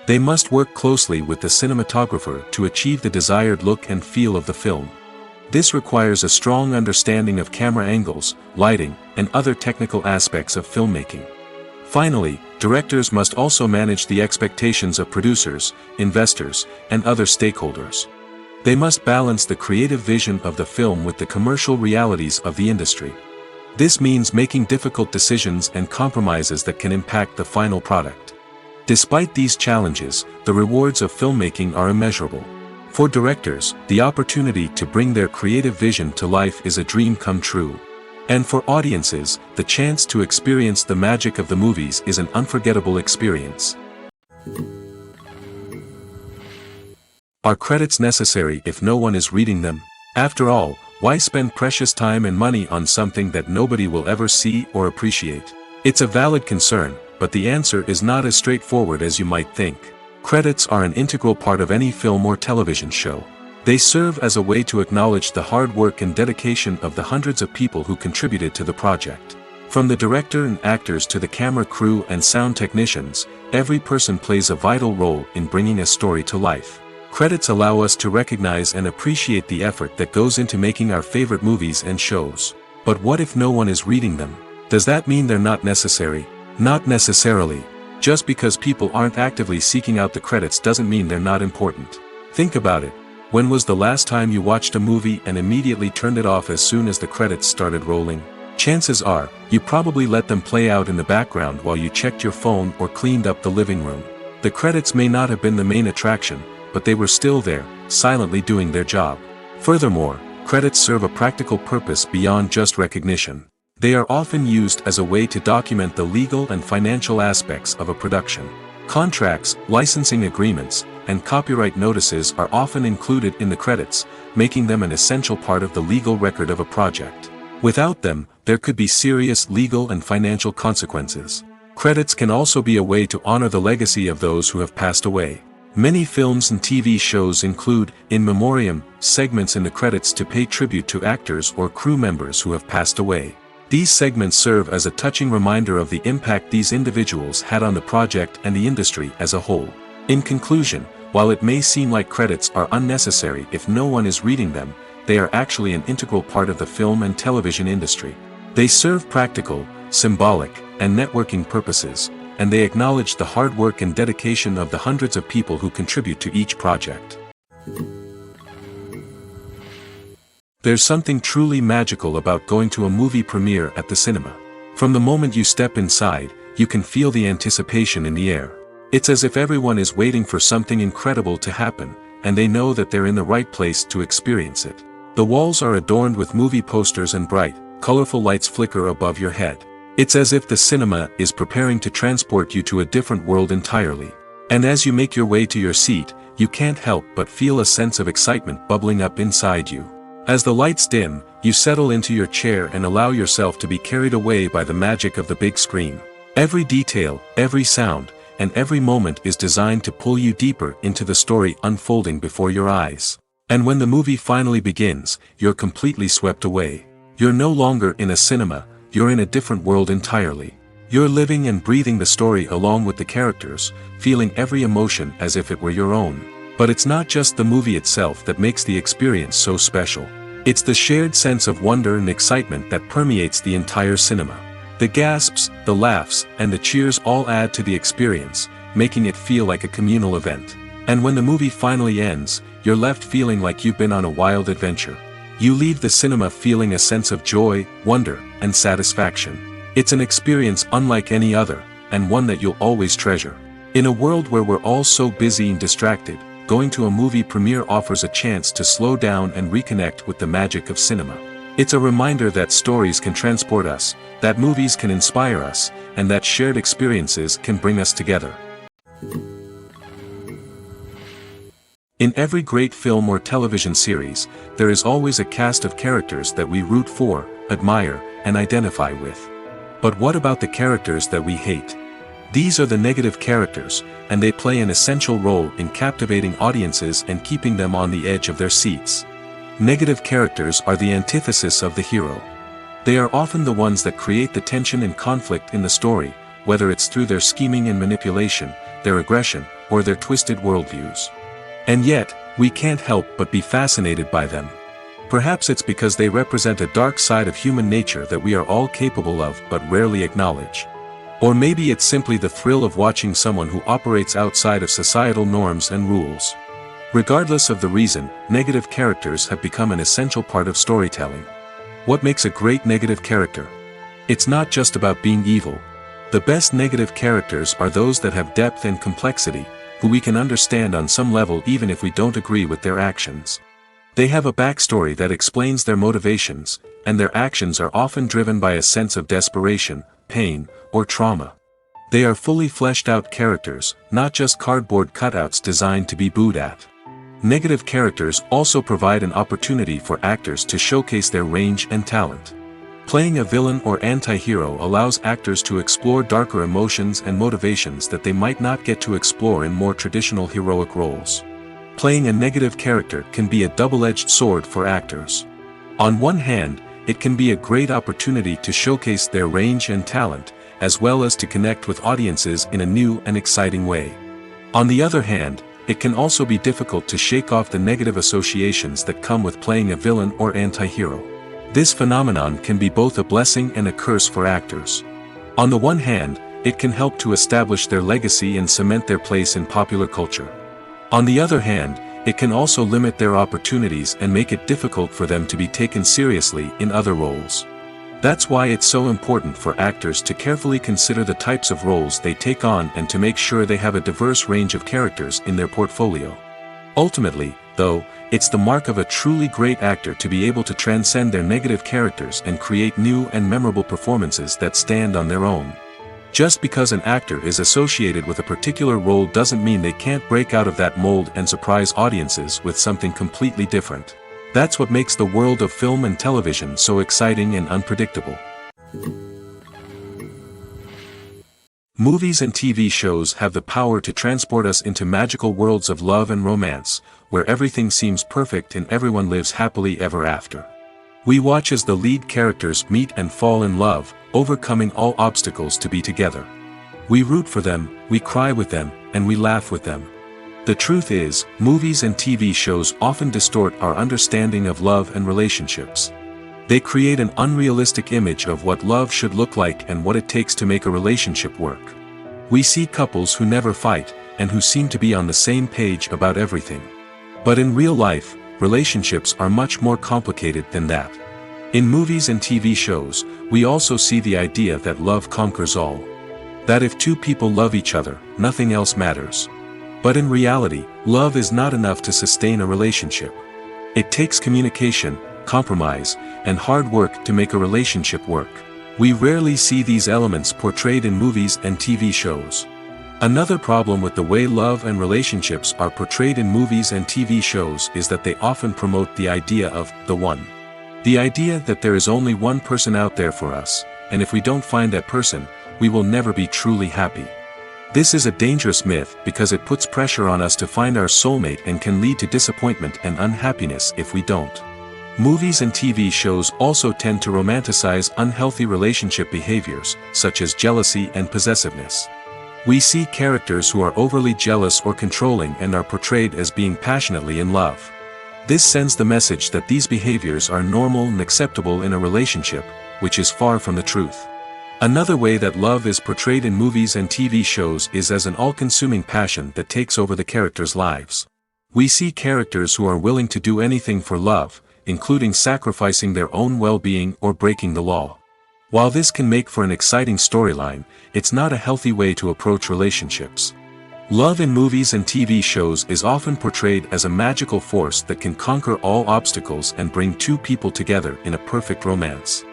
They must work closely with the cinematographer to achieve the desired look and feel of the film. This requires a strong understanding of camera angles, lighting, and other technical aspects of filmmaking. Finally, directors must also manage the expectations of producers, investors, and other stakeholders. They must balance the creative vision of the film with the commercial realities of the industry. This means making difficult decisions and compromises that can impact the final product. Despite these challenges, the rewards of filmmaking are immeasurable. For directors, the opportunity to bring their creative vision to life is a dream come true. And for audiences, the chance to experience the magic of the movies is an unforgettable experience. Are credits necessary if no one is reading them? After all, why spend precious time and money on something that nobody will ever see or appreciate? It's a valid concern, but the answer is not as straightforward as you might think. Credits are an integral part of any film or television show. They serve as a way to acknowledge the hard work and dedication of the hundreds of people who contributed to the project. From the director and actors to the camera crew and sound technicians, every person plays a vital role in bringing a story to life. Credits allow us to recognize and appreciate the effort that goes into making our favorite movies and shows. But what if no one is reading them? Does that mean they're not necessary? Not necessarily. Just because people aren't actively seeking out the credits doesn't mean they're not important. Think about it. When was the last time you watched a movie and immediately turned it off as soon as the credits started rolling? Chances are, you probably let them play out in the background while you checked your phone or cleaned up the living room. The credits may not have been the main attraction, but they were still there, silently doing their job. Furthermore, credits serve a practical purpose beyond just recognition. They are often used as a way to document the legal and financial aspects of a production. Contracts, licensing agreements, and copyright notices are often included in the credits, making them an essential part of the legal record of a project. Without them, there could be serious legal and financial consequences. Credits can also be a way to honor the legacy of those who have passed away. Many films and TV shows include, in memoriam, segments in the credits to pay tribute to actors or crew members who have passed away. These segments serve as a touching reminder of the impact these individuals had on the project and the industry as a whole. In conclusion, while it may seem like credits are unnecessary if no one is reading them, they are actually an integral part of the film and television industry. They serve practical, symbolic, and networking purposes, and they acknowledge the hard work and dedication of the hundreds of people who contribute to each project. There's something truly magical about going to a movie premiere at the cinema. From the moment you step inside, you can feel the anticipation in the air. It's as if everyone is waiting for something incredible to happen, and they know that they're in the right place to experience it. The walls are adorned with movie posters and bright, colorful lights flicker above your head. It's as if the cinema is preparing to transport you to a different world entirely. And as you make your way to your seat, you can't help but feel a sense of excitement bubbling up inside you. As the lights dim, you settle into your chair and allow yourself to be carried away by the magic of the big screen. Every detail, every sound, and every moment is designed to pull you deeper into the story unfolding before your eyes. And when the movie finally begins, you're completely swept away. You're no longer in a cinema, you're in a different world entirely. You're living and breathing the story along with the characters, feeling every emotion as if it were your own. But it's not just the movie itself that makes the experience so special. It's the shared sense of wonder and excitement that permeates the entire cinema. The gasps, the laughs, and the cheers all add to the experience, making it feel like a communal event. And when the movie finally ends, you're left feeling like you've been on a wild adventure. You leave the cinema feeling a sense of joy, wonder, and satisfaction. It's an experience unlike any other, and one that you'll always treasure. In a world where we're all so busy and distracted, going to a movie premiere offers a chance to slow down and reconnect with the magic of cinema. It's a reminder that stories can transport us, that movies can inspire us, and that shared experiences can bring us together. In every great film or television series, there is always a cast of characters that we root for, admire, and identify with. But what about the characters that we hate? These are the negative characters, and they play an essential role in captivating audiences and keeping them on the edge of their seats. Negative characters are the antithesis of the hero. They are often the ones that create the tension and conflict in the story, whether it's through their scheming and manipulation, their aggression, or their twisted worldviews. And yet, we can't help but be fascinated by them. Perhaps it's because they represent a dark side of human nature that we are all capable of but rarely acknowledge. Or maybe it's simply the thrill of watching someone who operates outside of societal norms and rules. Regardless of the reason, negative characters have become an essential part of storytelling. What makes a great negative character? It's not just about being evil. The best negative characters are those that have depth and complexity, who we can understand on some level even if we don't agree with their actions. They have a backstory that explains their motivations, and their actions are often driven by a sense of desperation, pain, or trauma. They are fully fleshed out characters, not just cardboard cutouts designed to be booed at. Negative characters also provide an opportunity for actors to showcase their range and talent. Playing a villain or anti-hero allows actors to explore darker emotions and motivations that they might not get to explore in more traditional heroic roles. Playing a negative character can be a double-edged sword for actors. On one hand, it can be a great opportunity to showcase their range and talent, as well as to connect with audiences in a new and exciting way. On the other hand, it can also be difficult to shake off the negative associations that come with playing a villain or anti-hero. This phenomenon can be both a blessing and a curse for actors. On the one hand, it can help to establish their legacy and cement their place in popular culture. On the other hand, it can also limit their opportunities and make it difficult for them to be taken seriously in other roles. That's why it's so important for actors to carefully consider the types of roles they take on and to make sure they have a diverse range of characters in their portfolio. Ultimately, though, it's the mark of a truly great actor to be able to transcend their negative characters and create new and memorable performances that stand on their own. Just because an actor is associated with a particular role doesn't mean they can't break out of that mold and surprise audiences with something completely different. That's what makes the world of film and television so exciting and unpredictable. Movies and TV shows have the power to transport us into magical worlds of love and romance, where everything seems perfect and everyone lives happily ever after. We watch as the lead characters meet and fall in love, overcoming all obstacles to be together. We root for them, we cry with them, and we laugh with them. The truth is, movies and TV shows often distort our understanding of love and relationships. They create an unrealistic image of what love should look like and what it takes to make a relationship work. We see couples who never fight, and who seem to be on the same page about everything. But in real life, relationships are much more complicated than that. In movies and TV shows, we also see the idea that love conquers all. That if two people love each other, nothing else matters. But in reality, love is not enough to sustain a relationship. It takes communication, compromise, and hard work to make a relationship work. We rarely see these elements portrayed in movies and TV shows. Another problem with the way love and relationships are portrayed in movies and TV shows is that they often promote the idea of the one. The idea that there is only one person out there for us, and if we don't find that person, we will never be truly happy. This is a dangerous myth because it puts pressure on us to find our soulmate and can lead to disappointment and unhappiness if we don't. Movies and TV shows also tend to romanticize unhealthy relationship behaviors, such as jealousy and possessiveness. We see characters who are overly jealous or controlling and are portrayed as being passionately in love. This sends the message that these behaviors are normal and acceptable in a relationship, which is far from the truth. Another way that love is portrayed in movies and TV shows is as an all-consuming passion that takes over the characters' lives. We see characters who are willing to do anything for love, including sacrificing their own well-being or breaking the law. While this can make for an exciting storyline, it's not a healthy way to approach relationships. Love in movies and TV shows is often portrayed as a magical force that can conquer all obstacles and bring two people together in a perfect romance.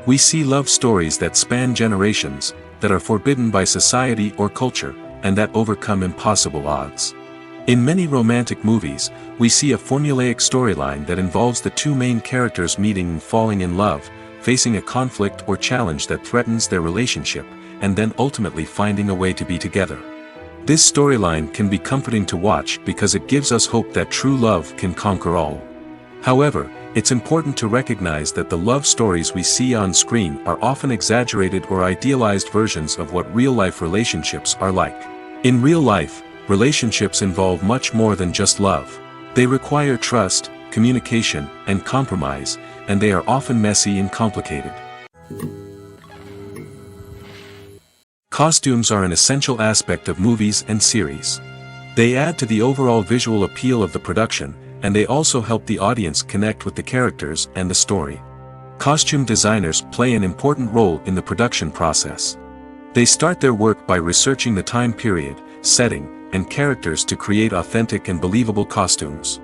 We see love stories that span generations, that are forbidden by society or culture, and that overcome impossible odds. In many romantic movies, we see a formulaic storyline that involves the two main characters meeting and falling in love, facing a conflict or challenge that threatens their relationship, and then ultimately finding a way to be together. This storyline can be comforting to watch because it gives us hope that true love can conquer all. However, it's important to recognize that the love stories we see on screen are often exaggerated or idealized versions of what real-life relationships are like. In real life, relationships involve much more than just love. They require trust, communication, and compromise, and they are often messy and complicated. Costumes are an essential aspect of movies and series. They add to the overall visual appeal of the production, and they also help the audience connect with the characters and the story. Costume designers play an important role in the production process. They start their work by researching the time period, setting, and characters to create authentic and believable costumes.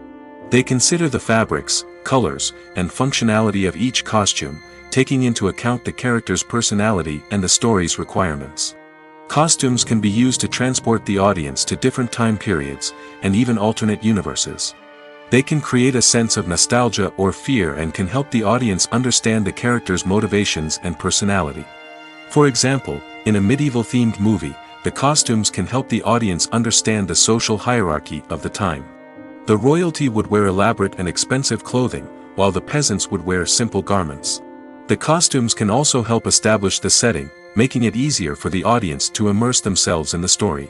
They consider the fabrics, colors, and functionality of each costume, taking into account the character's personality and the story's requirements. Costumes can be used to transport the audience to different time periods, and even alternate universes. They can create a sense of nostalgia or fear and can help the audience understand the character's motivations and personality. For example, in a medieval-themed movie, the costumes can help the audience understand the social hierarchy of the time. The royalty would wear elaborate and expensive clothing, while the peasants would wear simple garments. The costumes can also help establish the setting, making it easier for the audience to immerse themselves in the story.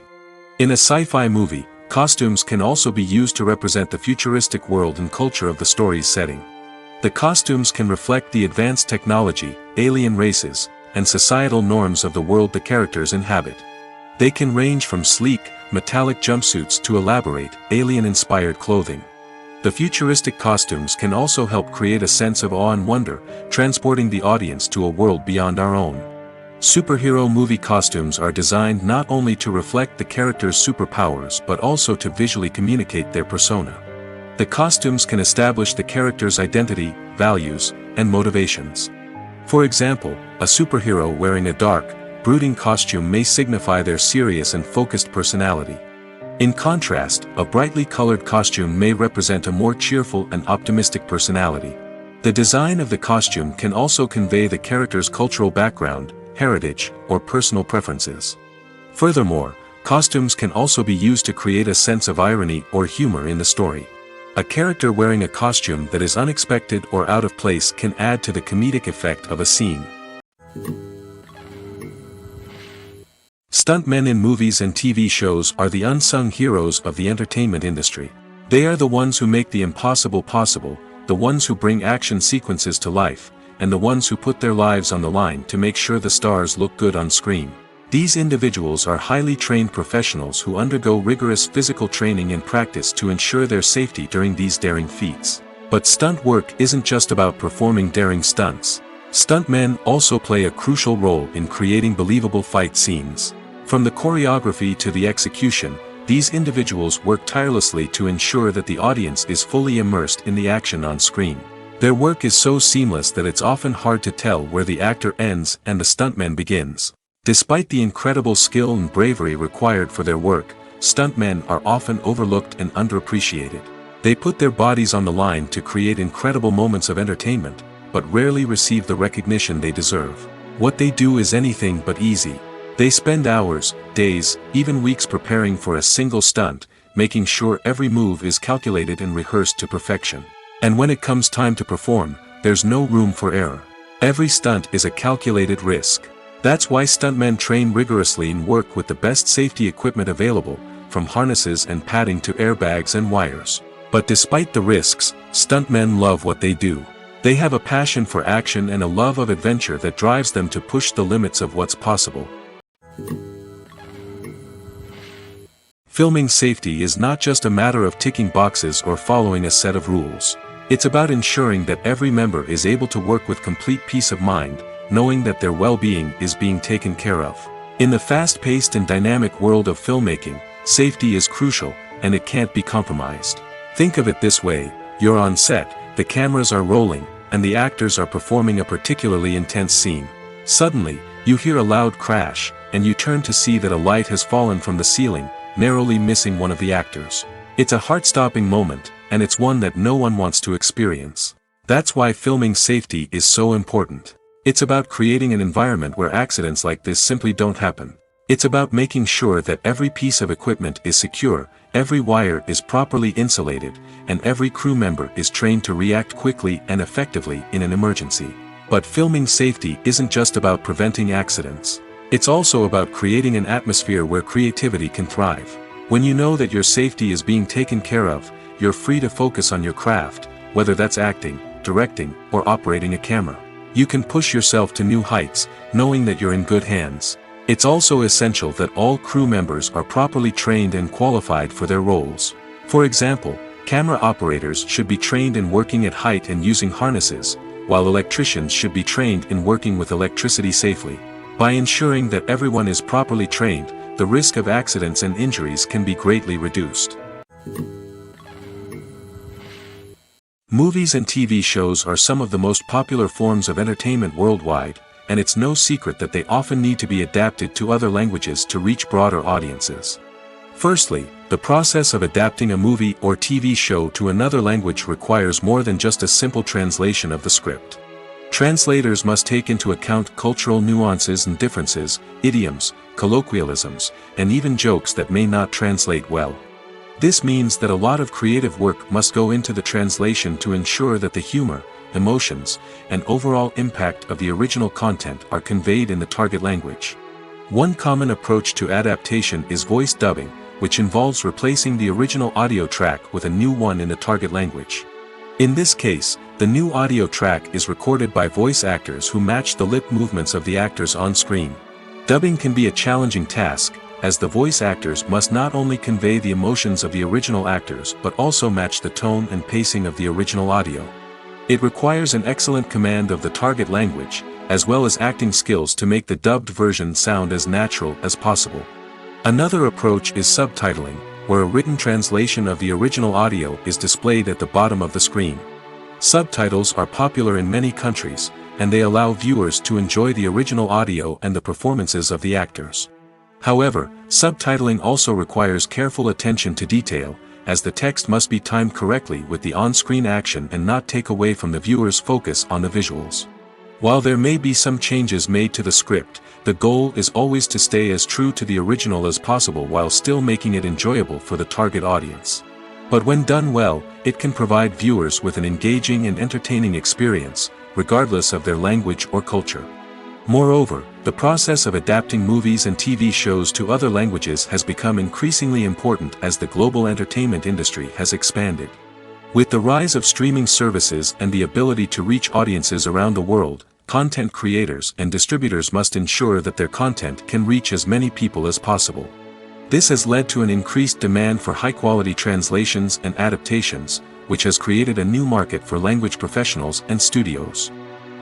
In a sci-fi movie, costumes can also be used to represent the futuristic world and culture of the story's setting. The costumes can reflect the advanced technology, alien races, and societal norms of the world the characters inhabit. They can range from sleek, metallic jumpsuits to elaborate, alien-inspired clothing. The futuristic costumes can also help create a sense of awe and wonder, transporting the audience to a world beyond our own. Superhero movie costumes are designed not only to reflect the character's superpowers but also to visually communicate their persona. The costumes can establish the character's identity, values, and motivations. For example, a superhero wearing a dark, brooding costume may signify their serious and focused personality. In contrast, a brightly colored costume may represent a more cheerful and optimistic personality. The design of the costume can also convey the character's cultural background, heritage, or personal preferences. Furthermore, costumes can also be used to create a sense of irony or humor in the story. A character wearing a costume that is unexpected or out of place can add to the comedic effect of a scene. Stuntmen in movies and TV shows are the unsung heroes of the entertainment industry. They are the ones who make the impossible possible, the ones who bring action sequences to life, and the ones who put their lives on the line to make sure the stars look good on screen. These individuals are highly trained professionals who undergo rigorous physical training and practice to ensure their safety during these daring feats. But stunt work isn't just about performing daring stunts. Stuntmen also play a crucial role in creating believable fight scenes. From the choreography to the execution, these individuals work tirelessly to ensure that the audience is fully immersed in the action on screen. Their work is so seamless that it's often hard to tell where the actor ends and the stuntman begins. Despite the incredible skill and bravery required for their work, stuntmen are often overlooked and underappreciated. They put their bodies on the line to create incredible moments of entertainment, but rarely receive the recognition they deserve. What they do is anything but easy. They spend hours, days, even weeks preparing for a single stunt, making sure every move is calculated and rehearsed to perfection. And when it comes time to perform, there's no room for error. Every stunt is a calculated risk. That's why stuntmen train rigorously and work with the best safety equipment available, from harnesses and padding to airbags and wires. But despite the risks, stuntmen love what they do. They have a passion for action and a love of adventure that drives them to push the limits of what's possible. Filming safety is not just a matter of ticking boxes or following a set of rules. It's about ensuring that every member is able to work with complete peace of mind, knowing that their well-being is being taken care of. In the fast-paced and dynamic world of filmmaking, Safety is crucial, and it can't be compromised. Think of it this way: you're on set, the cameras are rolling, and the actors are performing a particularly intense scene. Suddenly, you hear a loud crash, and you turn to see that a light has fallen from the ceiling, narrowly missing one of the actors. It's a heart-stopping moment, and it's one that no one wants to experience. That's why filming safety is so important. It's about creating an environment where accidents like this simply don't happen. It's about making sure that every piece of equipment is secure, every wire is properly insulated, and every crew member is trained to react quickly and effectively in an emergency. But filming safety isn't just about preventing accidents. It's also about creating an atmosphere where creativity can thrive. When you know that your safety is being taken care of, you're free to focus on your craft, whether that's acting, directing, or operating a camera. You can push yourself to new heights, knowing that you're in good hands. It's also essential that all crew members are properly trained and qualified for their roles. For example, camera operators should be trained in working at height and using harnesses, while electricians should be trained in working with electricity safely. By ensuring that everyone is properly trained, the risk of accidents and injuries can be greatly reduced. Movies and TV shows are some of the most popular forms of entertainment worldwide, and it's no secret that they often need to be adapted to other languages to reach broader audiences. Firstly, the process of adapting a movie or TV show to another language requires more than just a simple translation of the script. Translators must take into account cultural nuances and differences, idioms, colloquialisms, and even jokes that may not translate well. This means that a lot of creative work must go into the translation to ensure that the humor, emotions, and overall impact of the original content are conveyed in the target language. One common approach to adaptation is voice dubbing, which involves replacing the original audio track with a new one in the target language. In this case, the new audio track is recorded by voice actors who match the lip movements of the actors on screen. Dubbing can be a challenging task, as the voice actors must not only convey the emotions of the original actors but also match the tone and pacing of the original audio. It requires an excellent command of the target language, as well as acting skills to make the dubbed version sound as natural as possible. Another approach is subtitling, where a written translation of the original audio is displayed at the bottom of the screen. Subtitles are popular in many countries, and they allow viewers to enjoy the original audio and the performances of the actors. However, subtitling also requires careful attention to detail, as the text must be timed correctly with the on-screen action and not take away from the viewer's focus on the visuals. While there may be some changes made to the script, the goal is always to stay as true to the original as possible while still making it enjoyable for the target audience. But when done well, it can provide viewers with an engaging and entertaining experience, regardless of their language or culture. Moreover, the process of adapting movies and TV shows to other languages has become increasingly important as the global entertainment industry has expanded. With the rise of streaming services and the ability to reach audiences around the world, content creators and distributors must ensure that their content can reach as many people as possible. This has led to an increased demand for high-quality translations and adaptations, which has created a new market for language professionals and studios.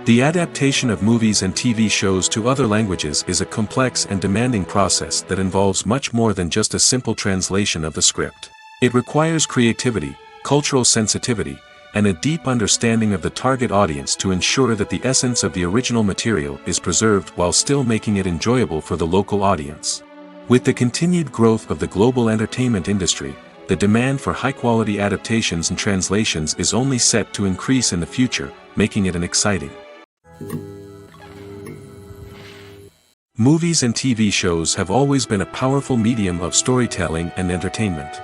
The adaptation of movies and TV shows to other languages is a complex and demanding process that involves much more than just a simple translation of the script. It requires creativity, cultural sensitivity, and a deep understanding of the target audience to ensure that the essence of the original material is preserved while still making it enjoyable for the local audience. With the continued growth of the global entertainment industry, the demand for high-quality adaptations and translations is only set to increase in the future, making it an exciting. Movies and TV shows have always been a powerful medium of storytelling and entertainment.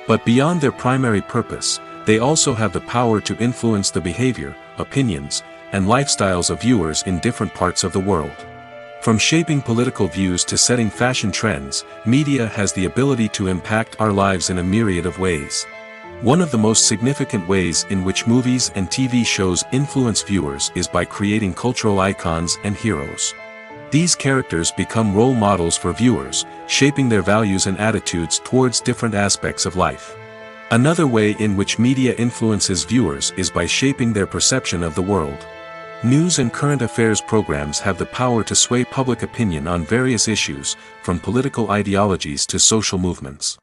But beyond their primary purpose, they also have the power to influence the behavior, opinions, and lifestyles of viewers in different parts of the world. From shaping political views to setting fashion trends, media has the ability to impact our lives in a myriad of ways. One of the most significant ways in which movies and TV shows influence viewers is by creating cultural icons and heroes. These characters become role models for viewers, shaping their values and attitudes towards different aspects of life. Another way in which media influences viewers is by shaping their perception of the world. News and current affairs programs have the power to sway public opinion on various issues, from political ideologies to social movements.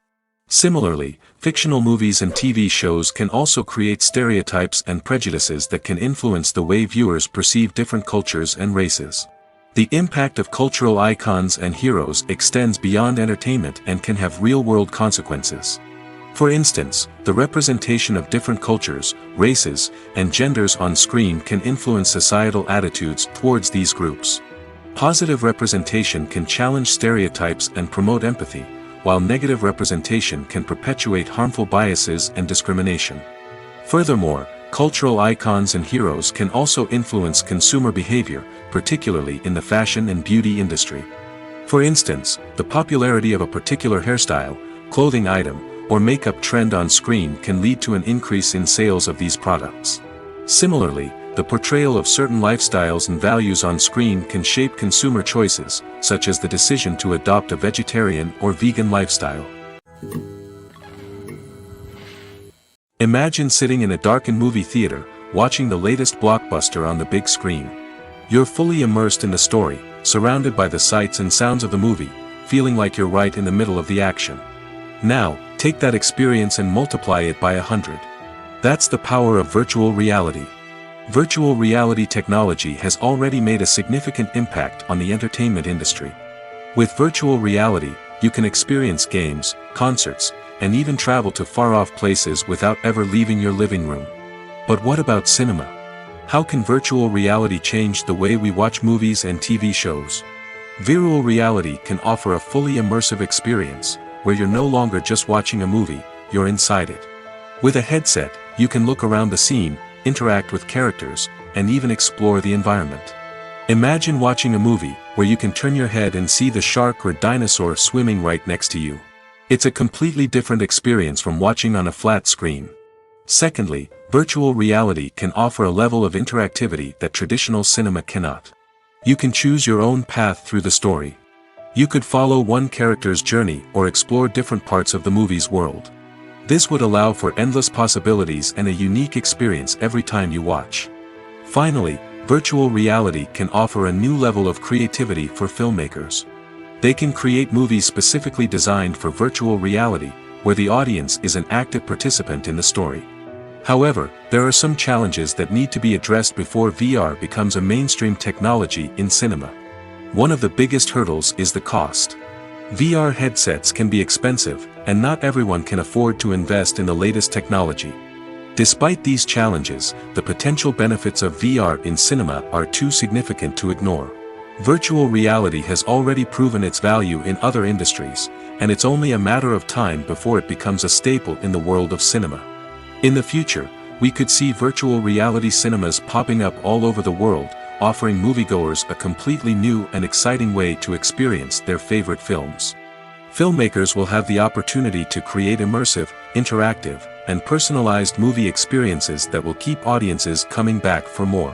Similarly, fictional movies and TV shows can also create stereotypes and prejudices that can influence the way viewers perceive different cultures and races. The impact of cultural icons and heroes extends beyond entertainment and can have real-world consequences. For instance, the representation of different cultures, races, and genders on screen can influence societal attitudes towards these groups. Positive representation can challenge stereotypes and promote empathy, while negative representation can perpetuate harmful biases and discrimination. Furthermore, cultural icons and heroes can also influence consumer behavior, particularly in the fashion and beauty industry. For instance, the popularity of a particular hairstyle, clothing item, or makeup trend on screen can lead to an increase in sales of these products. Similarly, the portrayal of certain lifestyles and values on screen can shape consumer choices, such as the decision to adopt a vegetarian or vegan lifestyle. Imagine sitting in a darkened movie theater, watching the latest blockbuster on the big screen. You're fully immersed in the story, surrounded by the sights and sounds of the movie, feeling like you're right in the middle of the action. Now, take that experience and multiply it by 100. That's the power of virtual reality. Virtual reality technology has already made a significant impact on the entertainment industry. With virtual reality, you can experience games, concerts, and even travel to far-off places without ever leaving your living room. But what about cinema? How can virtual reality change the way we watch movies and TV shows? Virtual reality can offer a fully immersive experience, where you're no longer just watching a movie, you're inside it. With a headset, you can look around the scene, interact with characters, and even explore the environment. Imagine watching a movie where you can turn your head and see the shark or dinosaur swimming right next to you. It's a completely different experience from watching on a flat screen. Secondly, virtual reality can offer a level of interactivity that traditional cinema cannot. You can choose your own path through the story. You could follow one character's journey or explore different parts of the movie's world. This would allow for endless possibilities and a unique experience every time you watch. Finally, virtual reality can offer a new level of creativity for filmmakers. They can create movies specifically designed for virtual reality, where the audience is an active participant in the story. However, there are some challenges that need to be addressed before VR becomes a mainstream technology in cinema. One of the biggest hurdles is the cost. VR headsets can be expensive, and not everyone can afford to invest in the latest technology. Despite these challenges, the potential benefits of VR in cinema are too significant to ignore. Virtual reality has already proven its value in other industries, and it's only a matter of time before it becomes a staple in the world of cinema. In the future, we could see virtual reality cinemas popping up all over the world, offering moviegoers a completely new and exciting way to experience their favorite films. Filmmakers will have the opportunity to create immersive, interactive, and personalized movie experiences that will keep audiences coming back for more.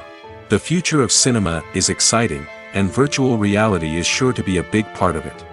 The future of cinema is exciting, and virtual reality is sure to be a big part of it.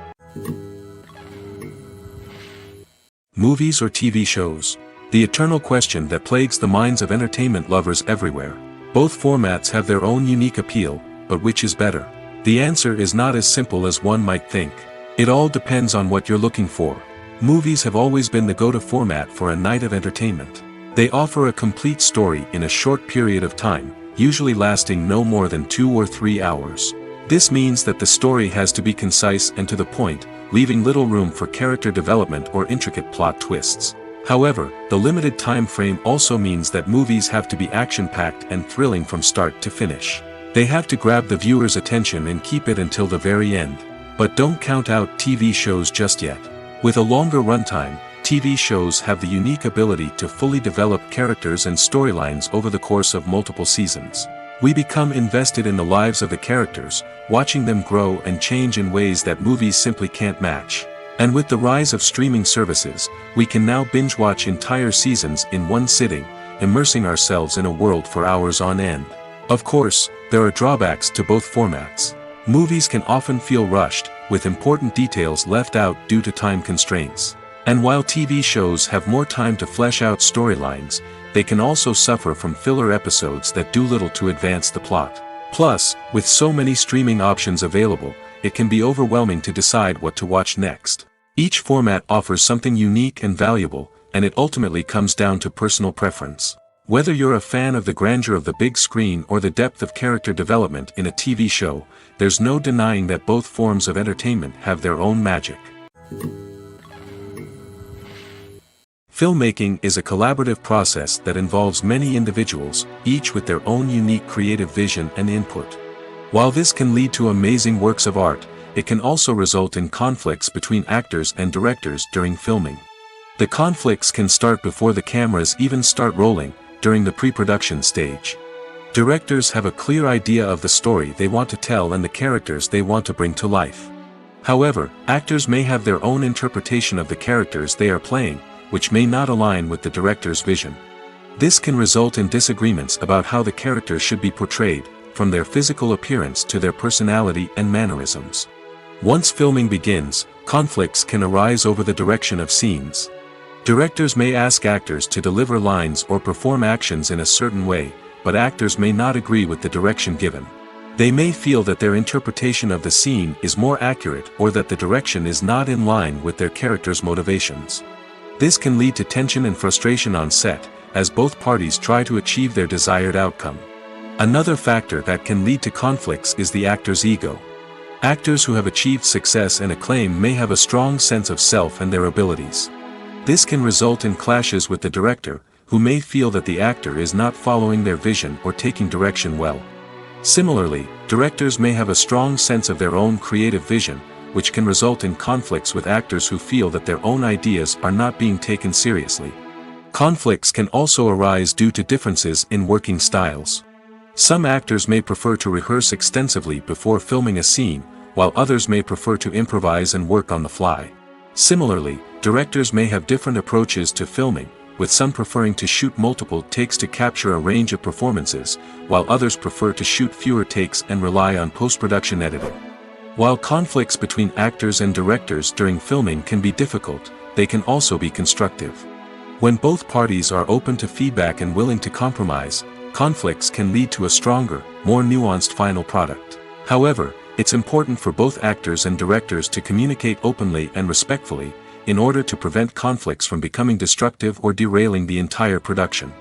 Movies or TV shows? The eternal question that plagues the minds of entertainment lovers everywhere. Both formats have their own unique appeal, but which is better? The answer is not as simple as one might think. It all depends on what you're looking for. Movies have always been the go-to format for a night of entertainment. They offer a complete story in a short period of time, usually lasting no more than 2 or 3 hours. This means that the story has to be concise and to the point, leaving little room for character development or intricate plot twists. However, the limited time frame also means that movies have to be action-packed and thrilling from start to finish. They have to grab the viewer's attention and keep it until the very end. But don't count out TV shows just yet. With a longer runtime, TV shows have the unique ability to fully develop characters and storylines over the course of multiple seasons. We become invested in the lives of the characters, watching them grow and change in ways that movies simply can't match. And with the rise of streaming services, we can now binge-watch entire seasons in one sitting, immersing ourselves in a world for hours on end. Of course, there are drawbacks to both formats. Movies can often feel rushed, with important details left out due to time constraints. And while TV shows have more time to flesh out storylines, they can also suffer from filler episodes that do little to advance the plot. Plus, with so many streaming options available, it can be overwhelming to decide what to watch next. Each format offers something unique and valuable, and it ultimately comes down to personal preference. Whether you're a fan of the grandeur of the big screen or the depth of character development in a TV show, there's no denying that both forms of entertainment have their own magic. Filmmaking is a collaborative process that involves many individuals, each with their own unique creative vision and input. While this can lead to amazing works of art, it can also result in conflicts between actors and directors during filming. The conflicts can start before the cameras even start rolling, during the pre-production stage. Directors have a clear idea of the story they want to tell and the characters they want to bring to life. However, actors may have their own interpretation of the characters they are playing, which may not align with the director's vision. This can result in disagreements about how the characters should be portrayed, from their physical appearance to their personality and mannerisms. Once filming begins, conflicts can arise over the direction of scenes. Directors may ask actors to deliver lines or perform actions in a certain way, but actors may not agree with the direction given. They may feel that their interpretation of the scene is more accurate or that the direction is not in line with their character's motivations. This can lead to tension and frustration on set, as both parties try to achieve their desired outcome. Another factor that can lead to conflicts is the actor's ego. Actors who have achieved success and acclaim may have a strong sense of self and their abilities. This can result in clashes with the director, who may feel that the actor is not following their vision or taking direction well. Similarly, directors may have a strong sense of their own creative vision, which can result in conflicts with actors who feel that their own ideas are not being taken seriously. Conflicts can also arise due to differences in working styles. Some actors may prefer to rehearse extensively before filming a scene, while others may prefer to improvise and work on the fly. Similarly, directors may have different approaches to filming, with some preferring to shoot multiple takes to capture a range of performances, while others prefer to shoot fewer takes and rely on post-production editing. While conflicts between actors and directors during filming can be difficult, they can also be constructive. When both parties are open to feedback and willing to compromise, conflicts can lead to a stronger, more nuanced final product. However, it's important for both actors and directors to communicate openly and respectfully, in order to prevent conflicts from becoming destructive or derailing the entire production.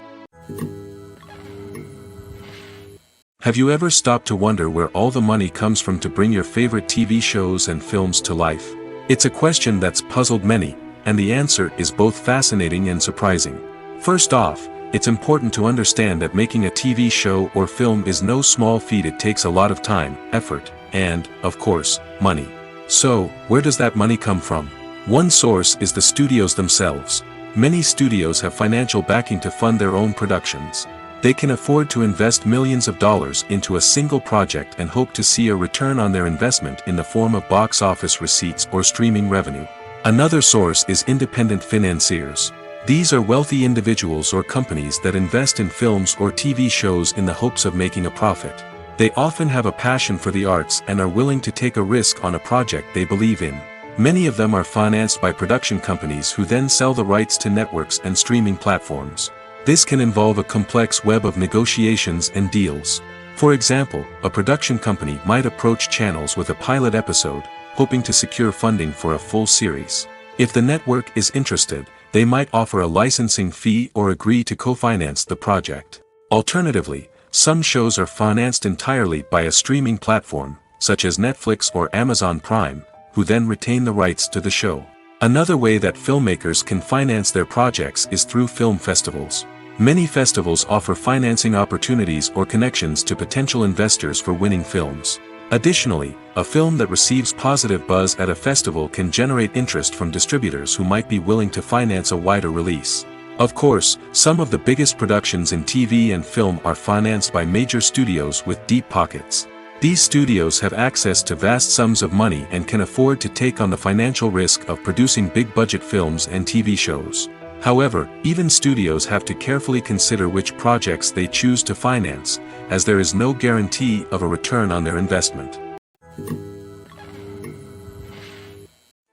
Have you ever stopped to wonder where all the money comes from to bring your favorite TV shows and films to life? It's a question that's puzzled many, and the answer is both fascinating and surprising. First off, it's important to understand that making a TV show or film is no small feat. It takes a lot of time, effort, and, of course, money. So, where does that money come from? One source is the studios themselves. Many studios have financial backing to fund their own productions. They can afford to invest millions of dollars into a single project and hope to see a return on their investment in the form of box office receipts or streaming revenue. Another source is independent financiers. These are wealthy individuals or companies that invest in films or TV shows in the hopes of making a profit. They often have a passion for the arts and are willing to take a risk on a project they believe in. Many of them are financed by production companies who then sell the rights to networks and streaming platforms. This can involve a complex web of negotiations and deals. For example, a production company might approach channels with a pilot episode, hoping to secure funding for a full series. If the network is interested, they might offer a licensing fee or agree to co-finance the project. Alternatively, some shows are financed entirely by a streaming platform, such as Netflix or Amazon Prime, who then retain the rights to the show. Another way that filmmakers can finance their projects is through film festivals. Many festivals offer financing opportunities or connections to potential investors for winning films. Additionally, a film that receives positive buzz at a festival can generate interest from distributors who might be willing to finance a wider release. Of course, some of the biggest productions in TV and film are financed by major studios with deep pockets. These studios have access to vast sums of money and can afford to take on the financial risk of producing big-budget films and TV shows. However, even studios have to carefully consider which projects they choose to finance, as there is no guarantee of a return on their investment.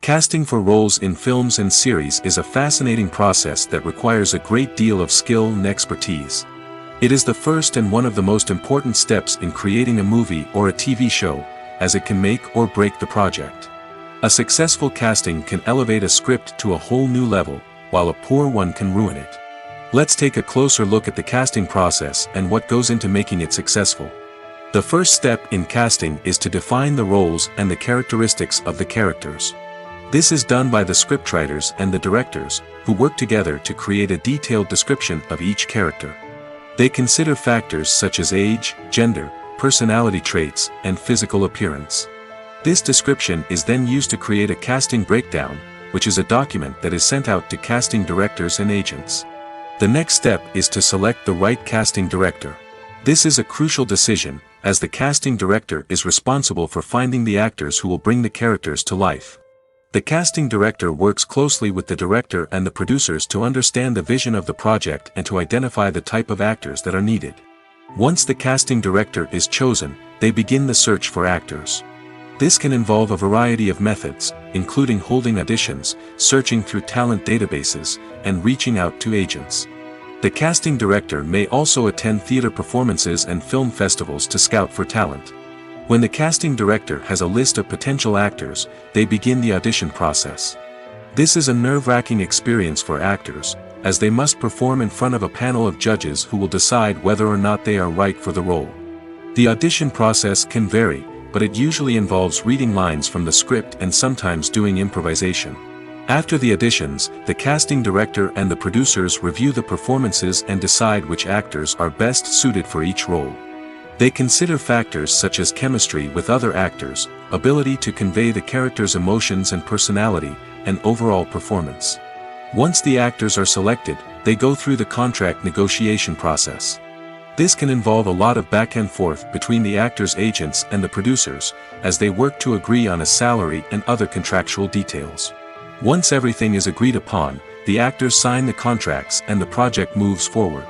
Casting for roles in films and series is a fascinating process that requires a great deal of skill and expertise. It is the first and one of the most important steps in creating a movie or a TV show, as it can make or break the project. A successful casting can elevate a script to a whole new level, while a poor one can ruin it. Let's take a closer look at the casting process and what goes into making it successful. The first step in casting is to define the roles and the characteristics of the characters. This is done by the scriptwriters and the directors, who work together to create a detailed description of each character. They consider factors such as age, gender, personality traits, and physical appearance. This description is then used to create a casting breakdown, which is a document that is sent out to casting directors and agents. The next step is to select the right casting director. This is a crucial decision, as the casting director is responsible for finding the actors who will bring the characters to life. The casting director works closely with the director and the producers to understand the vision of the project and to identify the type of actors that are needed. Once the casting director is chosen, they begin the search for actors. This can involve a variety of methods, including holding auditions, searching through talent databases, and reaching out to agents. The casting director may also attend theater performances and film festivals to scout for talent. When the casting director has a list of potential actors, they begin the audition process. This is a nerve-wracking experience for actors, as they must perform in front of a panel of judges who will decide whether or not they are right for the role. The audition process can vary, but it usually involves reading lines from the script and sometimes doing improvisation. After the auditions, the casting director and the producers review the performances and decide which actors are best suited for each role. They consider factors such as chemistry with other actors, ability to convey the character's emotions and personality, and overall performance. Once the actors are selected, they go through the contract negotiation process. This can involve a lot of back and forth between the actors' agents and the producers, as they work to agree on a salary and other contractual details. Once everything is agreed upon, the actors sign the contracts and the project moves forward.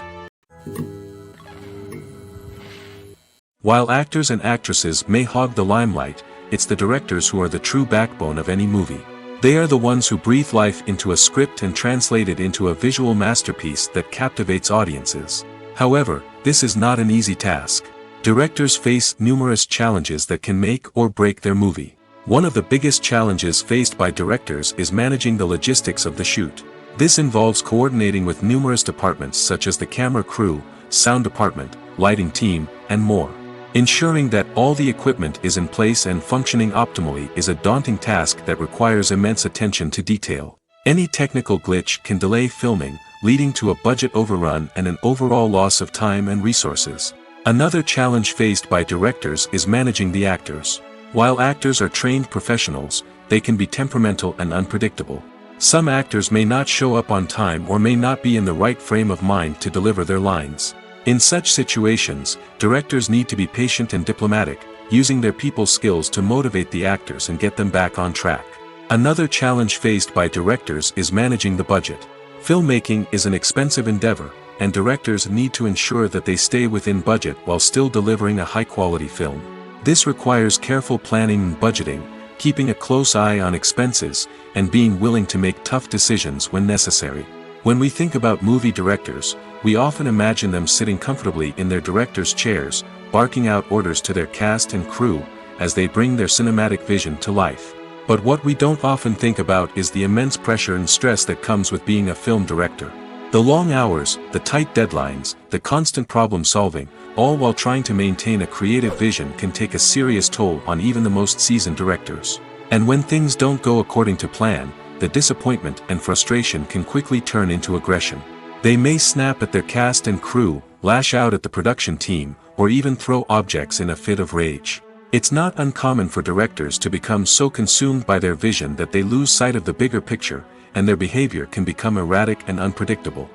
While actors and actresses may hog the limelight, it's the directors who are the true backbone of any movie. They are the ones who breathe life into a script and translate it into a visual masterpiece that captivates audiences. However, this is not an easy task. Directors face numerous challenges that can make or break their movie. One of the biggest challenges faced by directors is managing the logistics of the shoot. This involves coordinating with numerous departments such as the camera crew, sound department, lighting team, and more. Ensuring that all the equipment is in place and functioning optimally is a daunting task that requires immense attention to detail. Any technical glitch can delay filming, leading to a budget overrun and an overall loss of time and resources. Another challenge faced by directors is managing the actors. While actors are trained professionals, they can be temperamental and unpredictable. Some actors may not show up on time or may not be in the right frame of mind to deliver their lines. In such situations, directors need to be patient and diplomatic, using their people skills to motivate the actors and get them back on track. Another challenge faced by directors is managing the budget. Filmmaking is an expensive endeavor, and directors need to ensure that they stay within budget while still delivering a high-quality film. This requires careful planning and budgeting, keeping a close eye on expenses, and being willing to make tough decisions when necessary. When we think about movie directors, we often imagine them sitting comfortably in their director's chairs, barking out orders to their cast and crew, as they bring their cinematic vision to life. But what we don't often think about is the immense pressure and stress that comes with being a film director. The long hours, the tight deadlines, the constant problem solving, all while trying to maintain a creative vision can take a serious toll on even the most seasoned directors. And when things don't go according to plan, the disappointment and frustration can quickly turn into aggression. They may snap at their cast and crew, lash out at the production team, or even throw objects in a fit of rage. It's not uncommon for directors to become so consumed by their vision that they lose sight of the bigger picture, and their behavior can become erratic and unpredictable.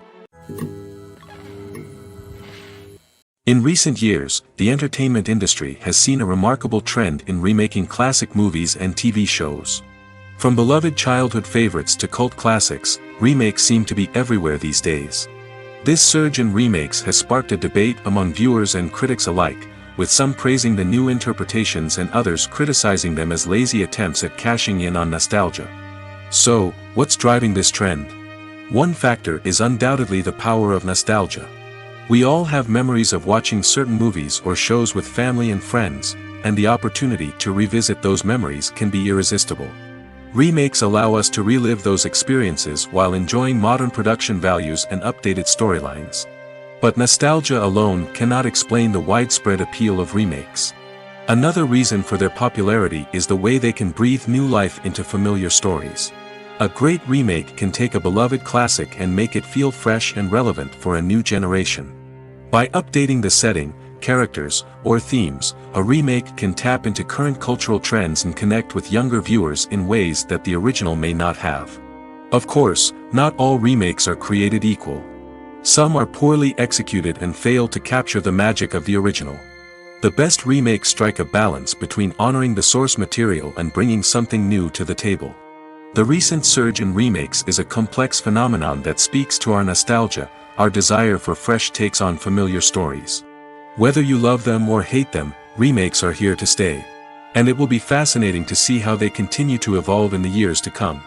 In recent years, the entertainment industry has seen a remarkable trend in remaking classic movies and TV shows. From beloved childhood favorites to cult classics, remakes seem to be everywhere these days. This surge in remakes has sparked a debate among viewers and critics alike, with some praising the new interpretations and others criticizing them as lazy attempts at cashing in on nostalgia. So, what's driving this trend? One factor is undoubtedly the power of nostalgia. We all have memories of watching certain movies or shows with family and friends, and the opportunity to revisit those memories can be irresistible. Remakes allow us to relive those experiences while enjoying modern production values and updated storylines. But nostalgia alone cannot explain the widespread appeal of remakes. Another reason for their popularity is the way they can breathe new life into familiar stories. A great remake can take a beloved classic and make it feel fresh and relevant for a new generation. By updating the setting, characters, or themes, a remake can tap into current cultural trends and connect with younger viewers in ways that the original may not have. Of course, not all remakes are created equal. Some are poorly executed and fail to capture the magic of the original. The best remakes strike a balance between honoring the source material and bringing something new to the table. The recent surge in remakes is a complex phenomenon that speaks to our nostalgia, our desire for fresh takes on familiar stories. Whether you love them or hate them, remakes are here to stay. And it will be fascinating to see how they continue to evolve in the years to come.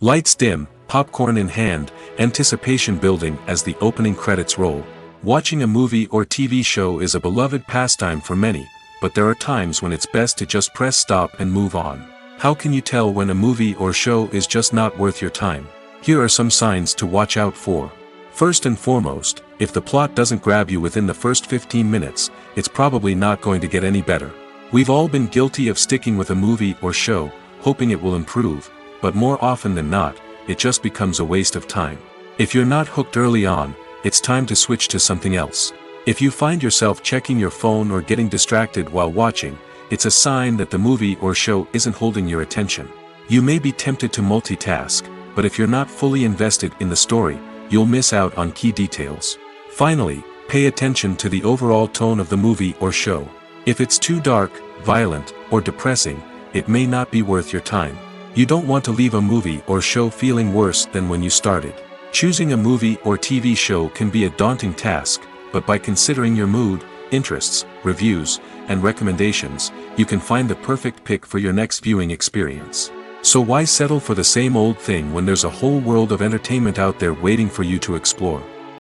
Lights dim, popcorn in hand, anticipation building as the opening credits roll. Watching a movie or TV show is a beloved pastime for many, but there are times when it's best to just press stop and move on. How can you tell when a movie or show is just not worth your time? Here are some signs to watch out for. First and foremost, if the plot doesn't grab you within the first 15 minutes, it's probably not going to get any better. We've all been guilty of sticking with a movie or show, hoping it will improve, but more often than not, it just becomes a waste of time. If you're not hooked early on, it's time to switch to something else. If you find yourself checking your phone or getting distracted while watching, it's a sign that the movie or show isn't holding your attention. You may be tempted to multitask, but if you're not fully invested in the story, you'll miss out on key details. Finally, pay attention to the overall tone of the movie or show. If it's too dark, violent, or depressing, it may not be worth your time. You don't want to leave a movie or show feeling worse than when you started. Choosing a movie or TV show can be a daunting task, but by considering your mood, interests, reviews, and recommendations, you can find the perfect pick for your next viewing experience. So why settle for the same old thing when there's a whole world of entertainment out there waiting for you to explore?